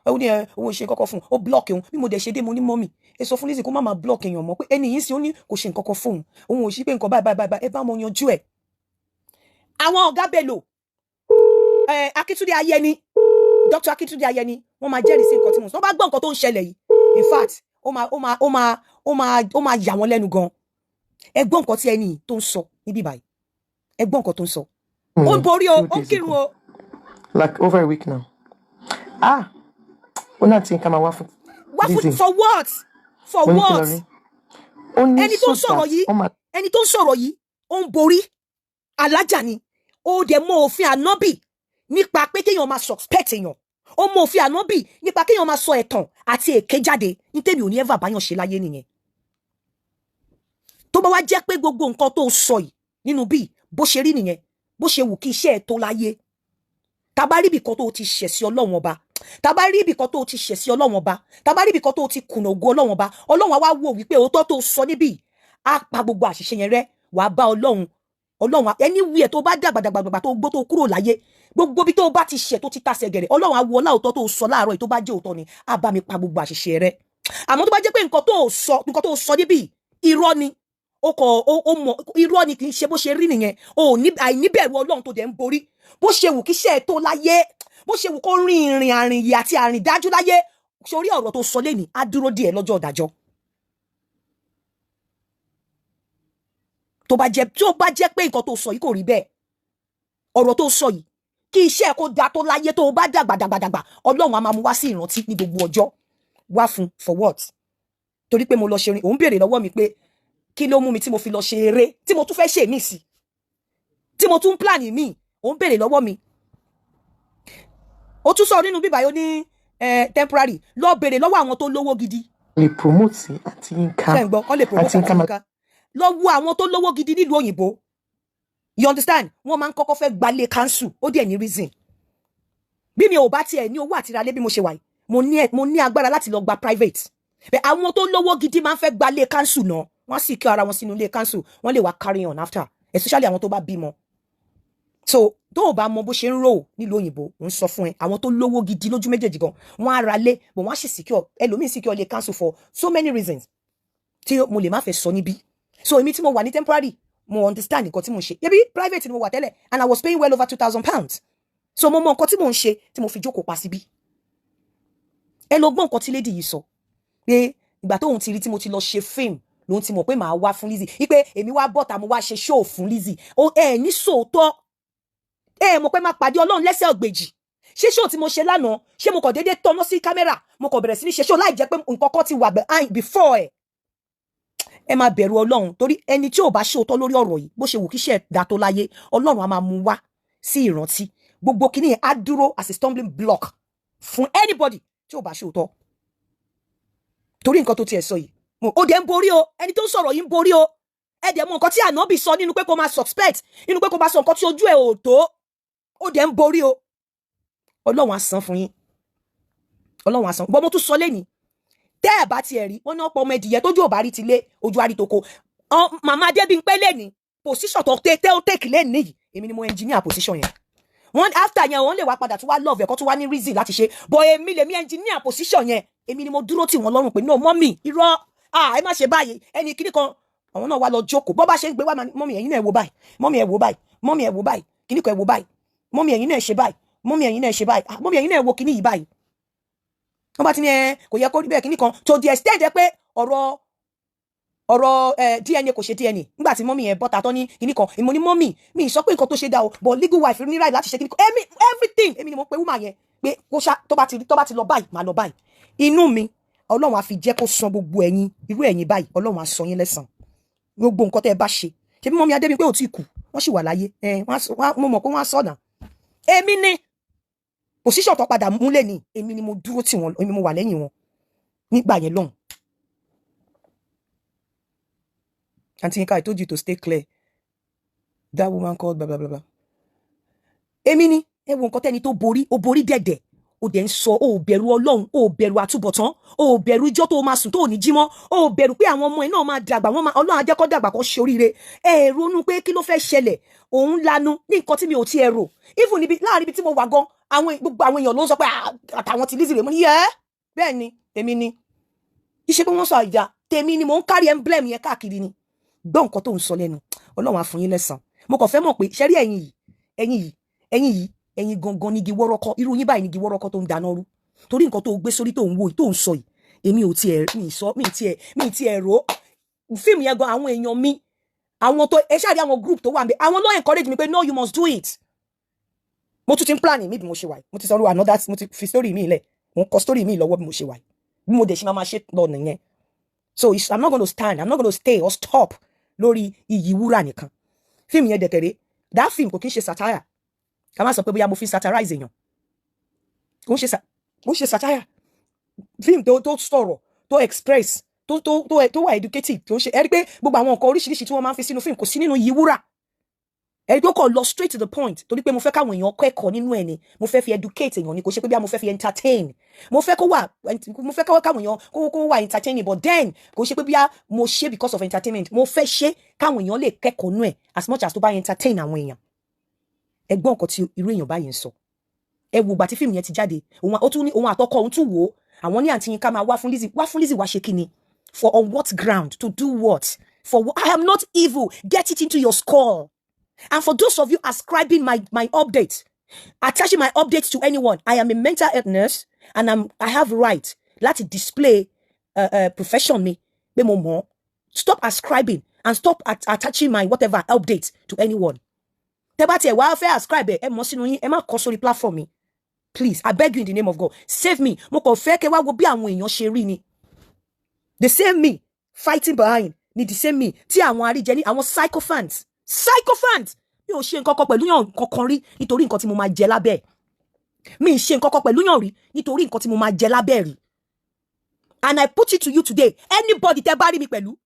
Ó ní òun ṣe nǹkan kan fún un, ó block òun. Bí mo dẹ̀ ṣe dé, mo ní mọ́mì, ẹ sọ fún Lizzie kó má máa block èèyàn mọ́ pé ẹni yìí sí ó ní kò ṣe nǹkan kan fún òun. Òun ò sí pé nǹkan báyìí, ẹ bá wọn yanjú ẹ̀. Àwọn ọ̀gá Bello, Akíntúndé Ayẹni, Dr. Akíntúndé Ayẹni, wọ́n máa jẹ́rìí sí nǹkan tí mo sọ. Wọ́n bá gbọ́ nǹkan tó ń ṣẹlẹ̀ yìí. In fact, ó máa yà wọ́n lẹ́nu gan. Ẹ gbọ́ nǹkan tí ẹni tó ń sọ níbí báyìí. Ẹ gbọ́ nǹkan tó ń sọ. Ó ń borí o, ó ń kírun o. Like over a week now. Ó náà ti ń ká máa wá fún Lizzie. For what? For what? Ẹni tó ń sọ̀rọ̀ yìí, ó ń borí. Alájà ni. Ó dẹ̀ mọ òfin Ànábì nípa pé kéèyàn máa suspect èèyàn. Ó mọ òfin Ànábì nípa kéèyàn máa sọ ẹ̀tàn àti èké jáde. Ní tèmi ò ní ever báyàn ṣe láyé nìyẹn. Tó bá wá jẹ́ pé gbogbo nǹkan tó sọ yìí nínú bí bó ṣe rí nìyẹn, bó ṣe wù kí iṣẹ́ ẹ̀ tó láyé. Tá bá rí ibì kan tó ti ṣẹ̀ sí Ọlọ́run ọba, tá bá rí ibì kan tó ti ṣẹ̀ sí Ọlọ́run ọba, tá bá rí ibì kan tó ti kùnà ògo Ọlọ́run ọba, Ọlọ́run á wá wò wípé òótọ́ tó sọ níbí á pa gbogbo àṣìṣe yẹn rẹ́, wàá bá Ọlọ́run anywhere tó bá dàgbàdàgbà tó gbó tó kúrò láyé, gbogbo bí tó bá ti ṣe tó ti tasẹ̀ gẹ̀rẹ̀ Ọlọ́run á wo ọlá òótọ́ tó sọ láàárọ̀ tó bá jẹ́ òótọ́ ni á bá mi pa gbogbo àṣìṣe rẹ àmọ́ tó bá jẹ́ pé nǹkan tó sọ níbí irọ́ ni ó mọ̀ irọ́ ni kì í ṣe bó ṣe rí nìyẹn o ní àìníbẹ̀rù Ọlọ́run tó dẹ̀ ń borí bó ṣe wù kíṣẹ́ tó láyé bó ṣe wù kó rin ìrìn àrìn yìí àti àrìn dájú láyé sórí ọ̀rọ̀ tó sọ lẹ́ni á dúró díẹ̀ lọ́jọ́ ìdájọ́ tó bá jẹ́ pé nǹkan tó sọ yìí kò rí bẹ́ẹ̀ ọ̀rọ̀ tó sọ yìí kí iṣẹ́ kó da tó láyé tó bá dàgbàdàgbàdàgbà Ọlọ́run á máa mú wá sí ìrántí ní gbogbo ọjọ́ wá fún for what torí pé mo lọ ṣe òun béèrè lọ́wọ́ mi pé kí ló mú mi tí mo fi lọ ṣe eré tí mo tún fẹ́ ṣe mí sí tí mo tún plan mí òun béèrè lọ́wọ́ mi ó tún sọ nínú bíbá yóò ní temporary lọ béèrè lọ́wọ́ àwọn tó lówó gidi lè promote àti Yinka ṣé ń gbọ́ kọ́ lè promote àti Yinka lọ wo àwọn tó lówó gidi nílùú òyìnbó you understand wọ́n máa ń kọ́kọ́ fẹ́ gbalé council ó dẹ̀ ní reason bí mi ò bá tiẹ̀ ní owó àti ìralé bí mo ṣe wà yìí mo ní agbára láti lọ gba private bẹ́ẹ̀ àwọn tó lówó gidi máa ń fẹ́ gbalé council náà wọ́n sì kí ara wọn sínú ilé council wọ́n lè wá carry on after especially àwọn tó bá bímọ so tó o bá mọ bó ṣe ń rò nílùú òyìnbó ń sọ fún ẹ àwọn tó lówó gidi lójú méjèèjì gan wọ́n á ra lé but wọ́n á sì secure ẹlòmíín secure lé council for so many reasons tí mo lè má fẹ́ sọ níbí so èmi tí mo wà ní temporary mo understand nǹkan tí mo ṣe ebi private ni mo wà tẹ́lẹ̀ and I was paying well over £2,000 so mo mọ nǹkan tí mo ń ṣe tí mo fi jókòó pa síbí ẹ lọ gbọ́ nǹkan tí lady yìí sọ pé ìgbà tóun ti rí tí mo ti lọ ṣe fíìmù lòun ti mọ̀ pé màá wá fún Lizzy wípé èmi wá bọ́ta mo wá ṣe show fún Lizzy ní sòótọ́ mọ̀ pé máa pàdé Ọlọ́run lẹ́sẹ̀ ọ̀gbèjì ṣé show tí mo ṣe lánàá ṣé mo kàn déédéé tọ́nà sí kámẹ́rà mo kàn bẹ̀rẹ̀ sí ní ṣe show láì jẹ́ pé nǹkan kan ti wà before ẹ máa bẹ̀rù Ọlọ́run torí ẹni tí ò bá ṣe òótọ́ lórí ọ̀rọ̀ yìí bó ṣe wù kíṣẹ́ dá tó láyé Ọlọ́run á máa mú wá sí ìrántí gbogbo kíní yẹn á dúró as a stumbling block fún anybody tí ò bá ṣe òótọ́ torí nǹkan tó tiẹ̀ sọ yìí ó dẹ̀ ń borí o ẹni tó ń sọ̀rọ̀ yìí ń borí o ẹ dẹ̀ mọ nǹkan tí ànábì sọ nínú pé kó máa suspect nínú pé kó máa sọ nǹkan tí ojú ẹ̀ ò tó ó dẹ̀ ń borí o Ọlọ́run á san fún yín Ọlọ́run á san bọ́ mo tún sọ lẹ́nìí tẹ́ ẹ̀ bá tiẹ̀ rí wọ́n ní ọ̀pọ̀ ọmọ ẹ̀dìyẹ tójú ò bá rí ti lé ojú àrí toko màmá Adébímpé lẹ́nìí position tó ó take lẹ́nìí yìí èmi ni mo engineer position yẹn wọ́n after yẹn wọ́n lè wá padà tó wá love ẹ̀kọ́ tó wá ní reason láti ṣe but èmi lèmi engineer position yẹn èmi ni mo dúró tì wọ́n lọ́rùn pé no mọ́mì irọ́ ẹ má ṣe báyìí ẹni kíní kan àwọn náà wá lọ jókòó bọ́ bá ṣe ń gbé wá mọ́mì ẹ̀yin náà ẹ wò báyìí mọ́mì ẹ wò báyìí mọ́mì ẹ wò báyìí kíní kan ẹ wò báyìí mọ́mì ẹ̀yin náà ṣe báyìí mọ́mì ẹ̀yin náà ṣe báyìí mọ́mì ẹ̀yin náà ẹ wò kíní yìí báyìí wọ́n bá ti ní kò yẹ kó rí bẹ́ẹ̀ kíní kan to the extent pé ọ̀rọ̀ DNA kò ṣe DNA nígbà tí mọ́mì yẹn bọ́ta tán ní kíní kan èmo ní mọ́mì mi sọ pé nǹkan tó ṣe dá o but legal wife ní right láti ṣe kíní kan everything èmi ni mo pe woman yẹn pé kó ṣá tó bá ti lọ báyìí máa lọ báyìí inú mi Ọlọ́run á fi jẹ́ kó san gbogbo ẹ̀yin irú ẹ̀yin báyìí Ọlọ́run á san yín lẹ́san gbogbo nǹkan tẹ́ ẹ bá ṣe ṣe bí mọ́mì Adébímpé ò tí kù wọ́n sì wà láyé mo mọ̀ pé wọ́n á sọ̀nà èmi ni position tó padà múlẹ̀ ni èmi ni mo dúró tì wọ́n èmi mo wà lẹ́yìn wọn nígbà yẹn lọ́hùn. Aunty Yinka, I told you to stay clear. That woman called blah blah blah blah. Èmi ni ẹ wo nǹkan tẹ́ni tó borí ó borí dẹ̀dẹ̀ ó dẹ̀ ń sọ ó bẹ̀rù Ọlọ́run ó bẹ̀rù àtúbọ̀tán ó bẹ̀rù ijọ́ tó máa sùn tó ní jímọ́ ó bẹ̀rù pé àwọn ọmọ ẹ̀ náà máa dàgbà Ọlọ́run á jẹ́ kó dàgbà kó ṣe oríire ẹ ronú pé kí ló fẹ́ ṣẹlẹ̀ òun lanu ní nǹkan tí mi ò tiẹ̀ rò even níbi láàrin ibi tí mo wà gan gbogbo àwọn èèyàn ló ń sọ pé àtàwọn ti Lizzy rè mo ní yẹ bẹ́ẹ̀ ni èmi ni iṣẹ́ pé wọ́n sọ ìjà tèmi ni mò ń kárí emblem yẹn káàkiri ni gbọ́ nǹkan tó ń sọ lẹ́nu Ọlọ́run á fún yín lẹ́san mo kàn fẹ́ mọ̀ pé ṣẹ́rí ẹ̀yin yìí ẹ̀yin gangan ní igi wọ́rọ́kọ́ irú yín báyìí ní igi wọ́rọ́kọ́ tó ń dáná rú torí nǹkan tó gbé sórí tó ń wo tó ń sọ yìí èmi ò tiẹ̀ mi tiẹ̀ rò fíìmù yẹn gan àwọn èèyàn mi àwọn tó ẹ ṣáà rí àwọn group tó wà níbẹ̀ àwọn ló encourage mi pé no you must do it mo tún ti ń plan mi bí mo ṣe wà yìí mo ti sọ ọ́ another mo ti fi story mi lẹ̀ mo ń kọ story mi lọ́wọ́ bí mo ṣe wà yìí bí mo dẹ̀ ṣe máa ṣe lọ nìyẹn so I'm not going to stand I'm not going to stay or stop lórí iyì wúrà nìkan fíìmù yẹn dẹ̀kẹ̀rẹ́ that film kò kí ń ṣe satire ká má sọ pé bóyá mo fi satirize èèyàn kò ń ṣe satire fíìmù tó sọ̀rọ̀ tó express tó wà educative tó ń ṣe ẹ rí pé gbogbo àwọn nǹkan oríṣiríṣi tí wọ́n máa ń fi sínú fíìmù kò sí nínú iyì wúrà ẹ rí pé ó kọ̀ lọ straight to the point torí pé mo fẹ́ káwọn èèyàn kẹ́kọ̀ọ́ nínú ẹ̀ ni mo fẹ́ fi educate èèyàn ni kò ṣe pé bí mo fẹ́ fi entertain mo fẹ́ káwọn èèyàn kó wà entertaining but then kò ṣe pé bí mo ṣe because of entertainment mo fẹ́ ṣe káwọn èèyàn lè kẹ́kọ̀ọ́ nú ẹ̀ as much as tó bá entertain àwọn èèyàn ẹ gbọ́ nǹkan tí irú èèyàn báyìí ń sọ. Ẹ wo ìgbà tí fíìmù yẹn ti jáde, ó tún ní òun àtọkọ òun tún wò ó. Àwọn ní àǹtí Yinka máa wá fún Lizzy wá ṣe kíni? For on what ground? To do what? For what? I am not evil. Get it into your skull. And for those of you ascribing my updates, attaching my updates to anyone, I am a mental health nurse and I have right láti display profession me. Stop ascribing and stop attaching my whatever updates to anyone. Tẹ́ bá tiẹ̀ wá fẹ́ ascribe ẹ mọ́ sínú yín, ẹ má kọ sórí platform mi. Please, I beg you in the name of God, save me. Mo kàn fẹ́ kẹ́ wá wo bí àwọn èèyàn ṣe rí ni. The same me fighting behind ni the same me tí àwọn àríjẹ ní àwọn sycophants. Mi ò ṣe nǹkan kan pẹ̀lú yàn kankan rí nítorí nǹkan tí mo máa jẹ lábẹ́. Mi ì ṣe nǹkan kan pẹ̀lú yàn rí nítorí nǹkan tí mo máa jẹ lábẹ́ rí. And I put it to you today, anybody tẹ́ bá rí mi pẹ̀lú,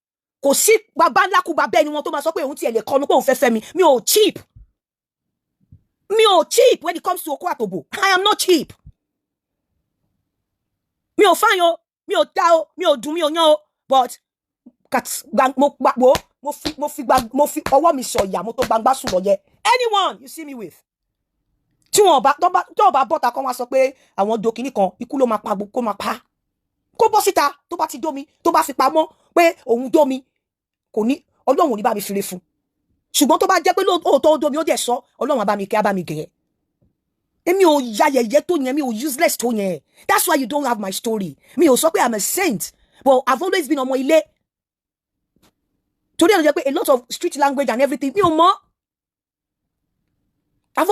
kò sí bàbá ńlá kú bàbá ẹni wọn tó máa sọ pé òun tiẹ̀ lè kọnu pé òun fẹ́ fẹ́ mi. Mi ò cheap. When it comes to oko àtòbò. I am not cheap. Mi ò fine o, mi ò dá o, mi ò dùn, mi ò yán o, but mo fi ọwọ́ mi sọ̀yà mo tó gbangba sùn lọ yẹ. Anyone you see me with. Tí wọ́n bá bọ́ta kan wá sọ pé àwọn do kinní kan, ikú ló máa pa kó máa pa. Kó bọ́ síta tó bá ti dó mi, tó bá fi pamọ́ pé òun dó mi, kò ní Ọlọ́run ò ní bá mi fire fún. Ṣùgbọ́n tó bá jẹ́ pé lóòótọ́ ó dó mi ó dẹ̀ sọ, Ọlọ́run á bá mi kẹ́, á bá mi gẹ̀. Èmi ò ya yẹ̀yẹ́ tó yẹn, mi ò useless tó yẹn. That's why you don't have my story. Mi ò sọ pé I'm a saint, but I've always been ọmọ ilé. Today, a lot of street language and everything. Mi ò mọ̀.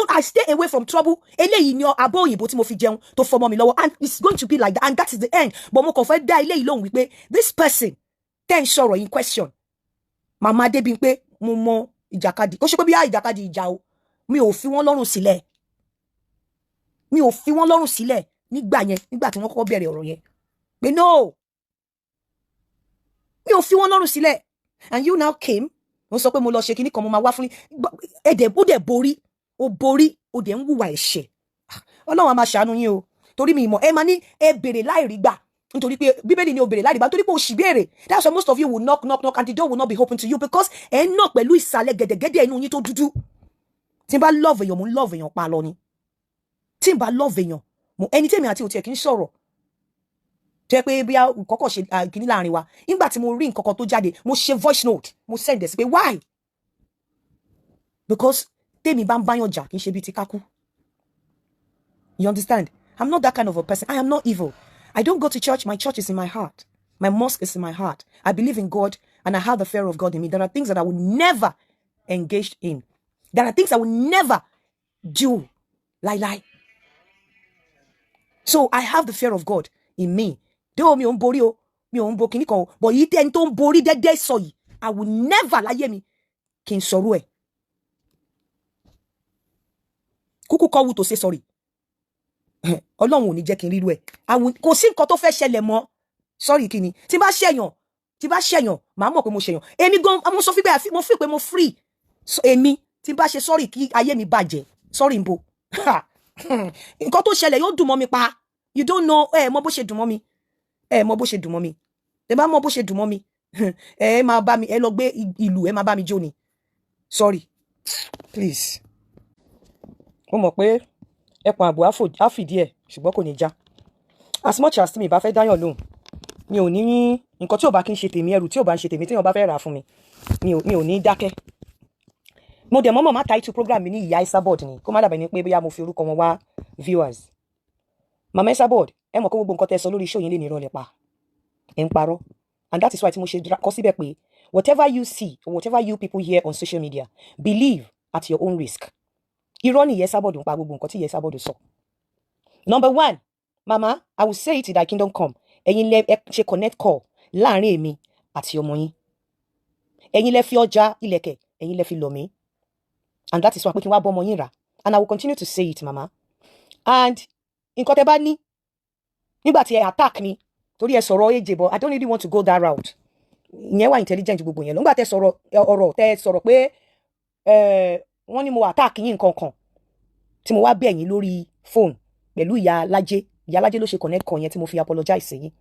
I stay away from trouble. Eléyìí ni abo òyìnbó tí mo fi jẹun tó fọmọ mi lọ́wọ́, and it's going to be like that, and that is the end. But mo kàn fẹ́ dá eléyìí lóhùn wípé this person ten sọ̀rọ̀ in question. Mama Adébímpé mo mọ ìjàkadì. Ó ṣe pé bí ìjàkadì ìjà o. Mi ò fi wọ́n lọ́rùn sílẹ̀. Mi ò fi wọ́n lọ́rùn sílẹ̀ nígbà tí wọ́n kọ́kọ́ bẹ̀rẹ̀ ọ̀rọ̀ yẹn. Pé no. Mi ò fi wọ́n lọ́rùn sílẹ̀. And you now came, mo sọ pé mo lọ ṣe kíní kan mo máa wá fún ẹ̀dẹ̀ ó dẹ̀ borí, ó dẹ̀ ń hùwà ẹ̀ṣẹ̀. Ọlọ́run á máa ṣàánú yín o. Torí mi mọ̀ ẹ máa ní ẹ béèrè láì rí gbà. Nítorí pé Bíbélì ni ó béèrè láì rí gbà. Nítorí pé ó ṣì béèrè. That's why most of you will knock and the door will not be open to you because ẹ knock pẹ̀lú ìsàlẹ̀ gẹ̀dẹ̀gẹ̀dẹ̀ inú yín tó dúdú. Tí n bá love èèyàn, mo ń love èèyàn pa lọ ni. Tí n bá love èèyàn, mo ẹni tèmi àti òtí ẹ̀ kì í sọ̀rọ̀. Tẹ́ pé bí kọ́kọ́ ṣe kíní láàrin wa. Nígbà tí mo rí nǹkan kan tó jáde, mo ṣe voice note, mo send ẹ̀ sí pé why? Because tèmi bá ń báyàn jà kì í ṣe bí ti kákú. You understand? I'm not that kind of a person. I am not evil. I don't go to church. My church is in my heart. My mosque is in my heart. I believe in God and I have the fear of God in me. There are things that I would never engage in. There are things I would never do. Lie. So I have the fear of God in me. Though mi ò ń borí o, mi ò ń bo kíní kan o, but yìí tẹ́ni tó ń borí dédé sọ yìí, I will never láyé mi kí n sọ̀rọ̀ ẹ̀. Kúkú kọ́ wù tó ṣe sorry. Ọlọ́run ò ní jẹ́ kí n rírú ẹ̀. Kò sí nǹkan tó fẹ́ ṣẹlẹ̀ mọ́. Sorry kíni. Tí bá ṣẹ̀yàn, màá mọ̀ pé mo ṣẹ̀yàn. Èmi gan mo sọ fígbà mo feel pé mo free. Èmi tí bá ṣe sorry kí ayé mi bàjẹ́. Sorry mbo. Nǹkan tó ṣẹlẹ̀ yóò dùn mọ́ mi pa. You don't know mọ bó ṣe dùn mọ́ mi. Mọ bó ṣe dùn mọ́ mi. Tẹ́ bá mọ bó ṣe dùn mọ́ mi. Máa bá mi lọ gbé ìlú máa bá mi jó ni. Sorry. Please. Mo mọ̀ pé ẹ̀pọ̀n àbò á fìdí ẹ̀ ṣùgbọ́n kò ní já. As much as mi bá fẹ́ dáyàn lóhùn, mi ò ní nǹkan tí ò bá kí n ṣe tèmi, ẹrù tí ò bá ń ṣe tèmi tí wọ́n bá fẹ́ rà fún mi, mi ò ní dákẹ́. Mo dẹ̀ mọ́mọ́ má title program mi ní ìyá Isabod ni kó má dàbẹ̀ ní pé bóyá mo fi orúkọ wọn wá viewers. Mama Isabod, ẹ mọ̀ kó gbogbo nǹkan tẹ́ sọ lórí show yín lè ní ìrọ̀lẹ́ pa. Ẹ ń parọ́. And that is why tí mo ṣe kọ síbẹ̀ pé whatever you see or whatever you people hear on social media, believe at your own risk. Irọ́ ni ìyá Isabod ń pa gbogbo nǹkan tí ìyá Isabod sọ. Number one, Mama, I will say it in thy kingdom come. Ẹ̀yin lẹ ṣe connect call láàrin èmi àti ọmọ yín. Ẹ̀yin lẹ fi ọjà ilẹ̀kẹ̀, ẹ̀yin lẹ fi lọ̀ mí. And that is why pé kí n wá bọ́ ọmọ yín rà. And I will continue to say it, Mama. And nǹkan tẹ́ bá ní nígbà tí ẹ attack mi torí ẹ sọ̀rọ̀ èjè, but I don't really want to go that route. Ìyẹn wà intelligent gbogbo yẹn. Nígbà tẹ́ sọ̀rọ̀ ọ̀rọ̀ tẹ́ sọ̀rọ̀ pé wọ́n ní mo attack yín nǹkan kan tí mo wá bẹ̀ yín lórí phone pẹ̀lú ìyá Lájé ló ṣe connect call yẹn tí mo fi apologize sí yín.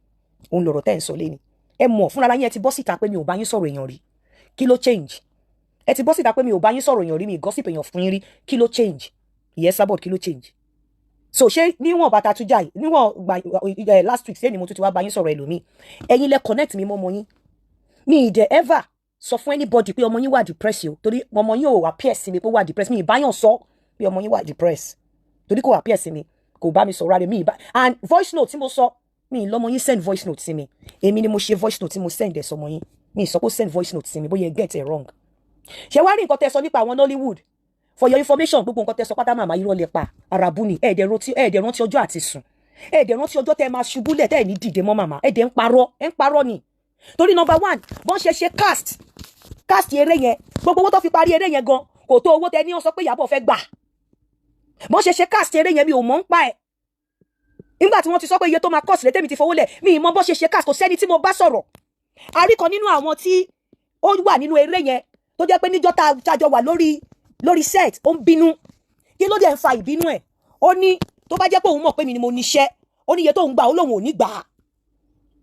Òun lọ̀rọ̀ tẹ́ ń sọ lé ni. Ẹ mọ̀ fúnra yín ẹ ti bọ́ síta pé mi ò bá yín sọ̀rọ̀ èèyàn rí. Kí ló change? Ẹ ti bọ́ síta pé mi ò bá yín sọ̀rọ̀ èèyàn rí, mi gossip èèyàn fún yín rí. Kí ló change? ìyẹn sábọ̀ kí ló change so ṣé níwọ̀n bàtà tún jà níwọ̀n last week sẹ́ni mo tún ti wá bá yín sọ̀rọ̀ ẹlòmíì ẹ̀yin lẹ connect mi mọ́ ọmọ yín mi ì dẹ̀ ever sọ fún anybody pé ọmọ yín wà depressed o torí ọmọ yín ò appear sí mi pé wà depressed mi ìbáyàn sọ pé ọmọ yín wà depressed torí kò appear sí mi kò bá mi sọ̀rọ̀ rẹ̀ mi ìbá and voice note tí mo sọ mi ì lọ́mọ yín send voice note sí mi èmi ni mo ṣe voice note tí mo send ẹ̀ sọmọ yín mi ì sọ pé send voice note sí mi bóyá get it wrong ṣé wá rí nǹkan tẹ́ sọ nípa àwọn Nollywood for your information gbogbo nǹkan tẹ́ sọ pátá màmá irọ́ lẹ pa arabu ni ẹ̀ẹ́dẹ̀ rántí ọjọ́ àti sùn ẹ̀ẹ́dẹ̀ rántí ọjọ́ tẹ́ máa ṣubúlẹ̀ tẹ́ ẹ̀ ní dìde mọ́ màmá ẹ̀ẹ́dẹ̀ ń parọ́ ni torí number one bọ́n ṣe cast eré yẹn gbogbo owó tó fi parí eré yẹn gan kò tó owó tẹ ní wọ́n sọ pé Ìyábọ̀ fẹ́ gbà bọ́n ṣe cast eré yẹn mi ò mọ̀ ń pa ẹ̀ nígbà tí wọ́n ti sọ pé iye tó máa cost lé tèmi ti fowó lẹ̀ mi ì mọ̀ bọ́n ṣe cast kò sẹ́ni tí mo bá sọ̀rọ̀ àríkan nínú àwọn tí ó wà nínú eré yẹn tó jẹ́ pé níjọ́ tájọ wà lórí set ó ń bínú kí ló dé ń fa ìbínú ẹ̀ ó ní tó bá jẹ́ pé òun mọ̀ pé mi ni mo níṣẹ́ ó ní iye tó ń gbà ó lóun ò ní gbà á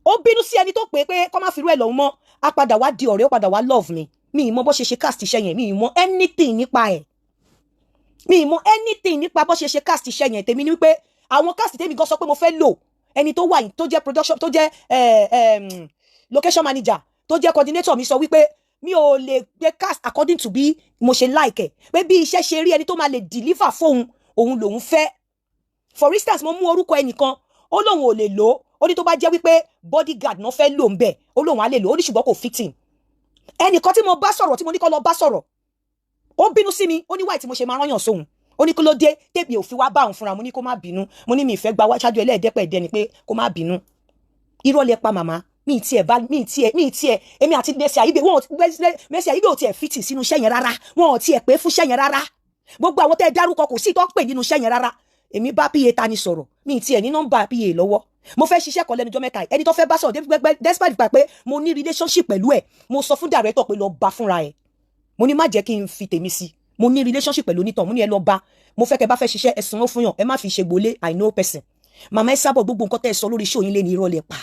ó bínú sí ẹni tó pé kọ́ má fi rú ẹ̀ lọ́hùn mọ́ á padà wá di ọ̀rẹ́ ó padà wá love mi ì mọ̀ bó ṣe cast iṣẹ́ yẹn mi ì mọ̀ anything nípa ẹ̀ mi ì mọ̀ anything nípa bó ṣe cast iṣẹ́ yẹn tèmi ni wípé àwọn cast tèmi gan sọ pé mo fẹ́ lò ẹni tó wà tó jẹ́ production tó jẹ́ location manager tó jẹ́ coordinator mi sọ wípé mi ò lè gbé cast according to bí mo ṣe like ẹ̀ pé bí iṣẹ́ ṣe rí ẹni tó máa lè deliver fóun òun lòun fẹ́ for instance mo mú orúkọ ẹnìkan ó lóun ò lè lò ó ní tó bá jẹ́ wípé bodyguard náà fẹ́ lò ń bẹ̀ ó lóun á lè lò ó ní ṣùgbọ́n kò fitting ẹnìkan tí mo bá sọ̀rọ̀ tí mo ní kó lọ bá sọ̀rọ̀ ó bínú sí mi ó ní wáyé tí mo ṣe máa rányàn sóhun ó ní kí ló dé tèmi ò fi wá bá òun fúnra mo ní kó má bínú mo ní mi ìfẹ́ gba wáṣájú ẹlẹ́ẹ̀dẹ́pẹ̀ẹ́dẹ́ ni pé kó má bínú irọ́ lẹ pa màmá mi tiẹ̀ èmi àti Mercy Aigbe ò tiẹ̀ fìtì sínú iṣẹ́ yẹn rárá wọn ò tiẹ̀ pé fún iṣẹ́ yẹn rárá gbogbo àwọn tẹ́ ẹ dárúkọ kò sí tó pè nínú iṣẹ́ yẹn rárá èmi bá PA ta ni sọ̀rọ̀ mi tiẹ̀ ní nọ́mbà PA lọ́wọ́ mo fẹ́ ṣiṣẹ́ kan lẹ́nujọ́ mẹ́ta ẹni tó fẹ́ bá sọ̀rọ̀ despite pé mo ní relationship pẹ̀lú ẹ̀ mo sọ fún director pé lọ bá fúnra ẹ̀ mo ní má jẹ́ kí n fi tèmi sí mo ní relationship pẹ̀lú onítàn mo ní ẹ lọ bá mo fẹ́ kẹ́ bá fẹ́ ṣiṣẹ́ ẹ sanwó fún yàn ẹ má fi ṣe gbolé I know person màmá ẹ sábọ̀ gbogbo nǹkan tẹ́ ẹ sọ lórí show yín lé ní irọ́ lẹ pa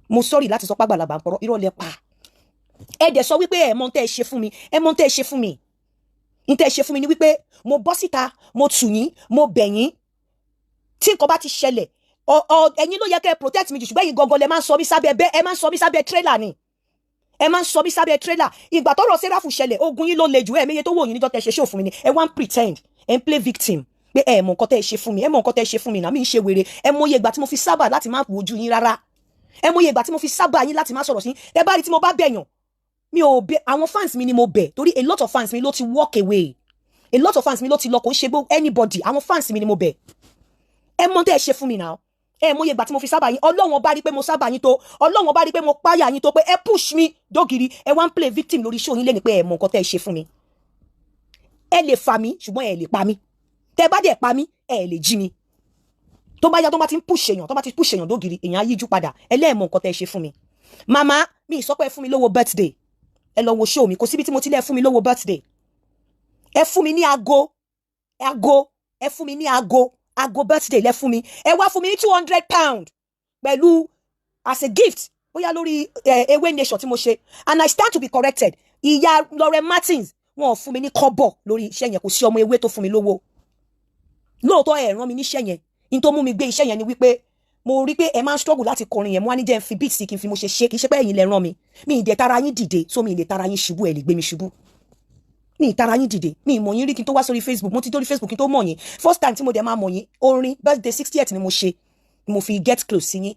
mo sorry láti sọ pé àgbàlagbà ń pọ̀rọ̀ irọ́ lẹ pa ẹ dẹ̀ sọ wípé ẹ mọ̀ tẹ́ ẹ ṣe fún mi n tẹ́ ẹ ṣe fún mi ni wípé mo bọ́ síta mo tù yín mo bẹ̀ yín tí nǹkan bá ti ṣẹlẹ̀ ẹ̀yin ló yẹ kẹ́ ẹ protect mi jù ṣùgbọ́n ẹ̀yin gangan lẹ máa ń sọ mí sábẹ́ bẹ́ẹ̀ ẹ máa ń sọ mí sábẹ́ trailer ni ẹ máa ń sọ mí sábẹ́ trailer ìgbà tọ́rọ̀ Sẹ́ráfù ṣẹlẹ̀ ogun yín ló le jù ẹ méye tó wò yín níjọ́ tẹ́ ṣe show fún mi ni ẹ wá ń pretend ẹ ń play victim pé ẹ mọ̀ nǹkan tẹ́ ṣe fún mi ẹ mọ̀ nǹkan tẹ́ ṣe fún mi náà mi ń ṣe wèrè ẹ mọ̀ iye ìgbà tí mo fi sábà láti má wojú yín rárá ẹ mọ̀ iye ìgbà tí mo fi sábà yín láti má sọ̀rọ̀ sí ẹ bá rí tí mo bá bẹ̀yàn mi ò bẹ̀ àwọn fans mi ni mo bẹ̀ torí a lot of fans mi ló ti walk away a lot of fans mi ló ti lọ kò ń ṣe anybody àwọn fans mi ni mo bẹ̀ ẹ mọ̀ tẹ́ ṣe fún mi náà ẹ mọ̀ iye ìgbà tí mo fi sábà yín Ọlọ́run bá rí pé mo sábà yín tó Ọlọ́run bá rí pé mo páyà yín tó pé ẹ push mi dógiri ẹ wá ń play victim lórí show yín lẹ́ni pé ẹ mọ̀ nǹkan tẹ́ ṣe fún mi ẹ lè fà mí ṣùgbọ́n ẹ lè pa mí tẹ́ bá dẹ̀ pa mí ẹ lè jí mi tó bá yá tó bá ti ń push èèyàn dógiri èèyàn á yíjú padà ẹ lẹ́ẹ̀mọ̀ nǹkan tẹ́ ṣe fún mi màmá mi ìsọpẹ́ ẹ fún mi lówó birthday ẹ lọ wo show mi kò síbi tí mo ti lẹ́ fún mi lówó birthday ẹ fún mi ní aago ẹ fún mi ní aago birthday lẹ fún mi ẹ wá fún mi ní £200 pẹ̀lú as a gift bóyá lórí ewé nation tí mo ṣe and I stand to be corrected ìyá Lauren Martins wọn ò fún mi ní kọ́bọ̀ lórí iṣẹ́ yẹn kò sí ọmọ ewé tó fún mi lówó lóòótọ́ ẹ rán mi níṣẹ́ yẹn in tó mú mi gbé iṣẹ́ yẹn ni wípé mo rí pé ẹ máa ń struggle láti kọrin yẹn mo wá ní jẹ́ n fi beat sí kí n fi mo ṣe ṣe kì í ṣe pé ẹ̀yin lẹ rán mi mi ì dẹ̀ tara yín dìde so mi ì lè tara yín ṣubú ẹ lè gbé mi ṣubú mi ì tara yín dìde mi ì mọ̀ yín rí kí n tó wá sórí Facebook mo ti dórí Facebook kí n tó mọ̀ yín first time tí mo dẹ̀ máa mọ̀ yín orin birthday 60th ni mo ṣe mo fi get close sí yín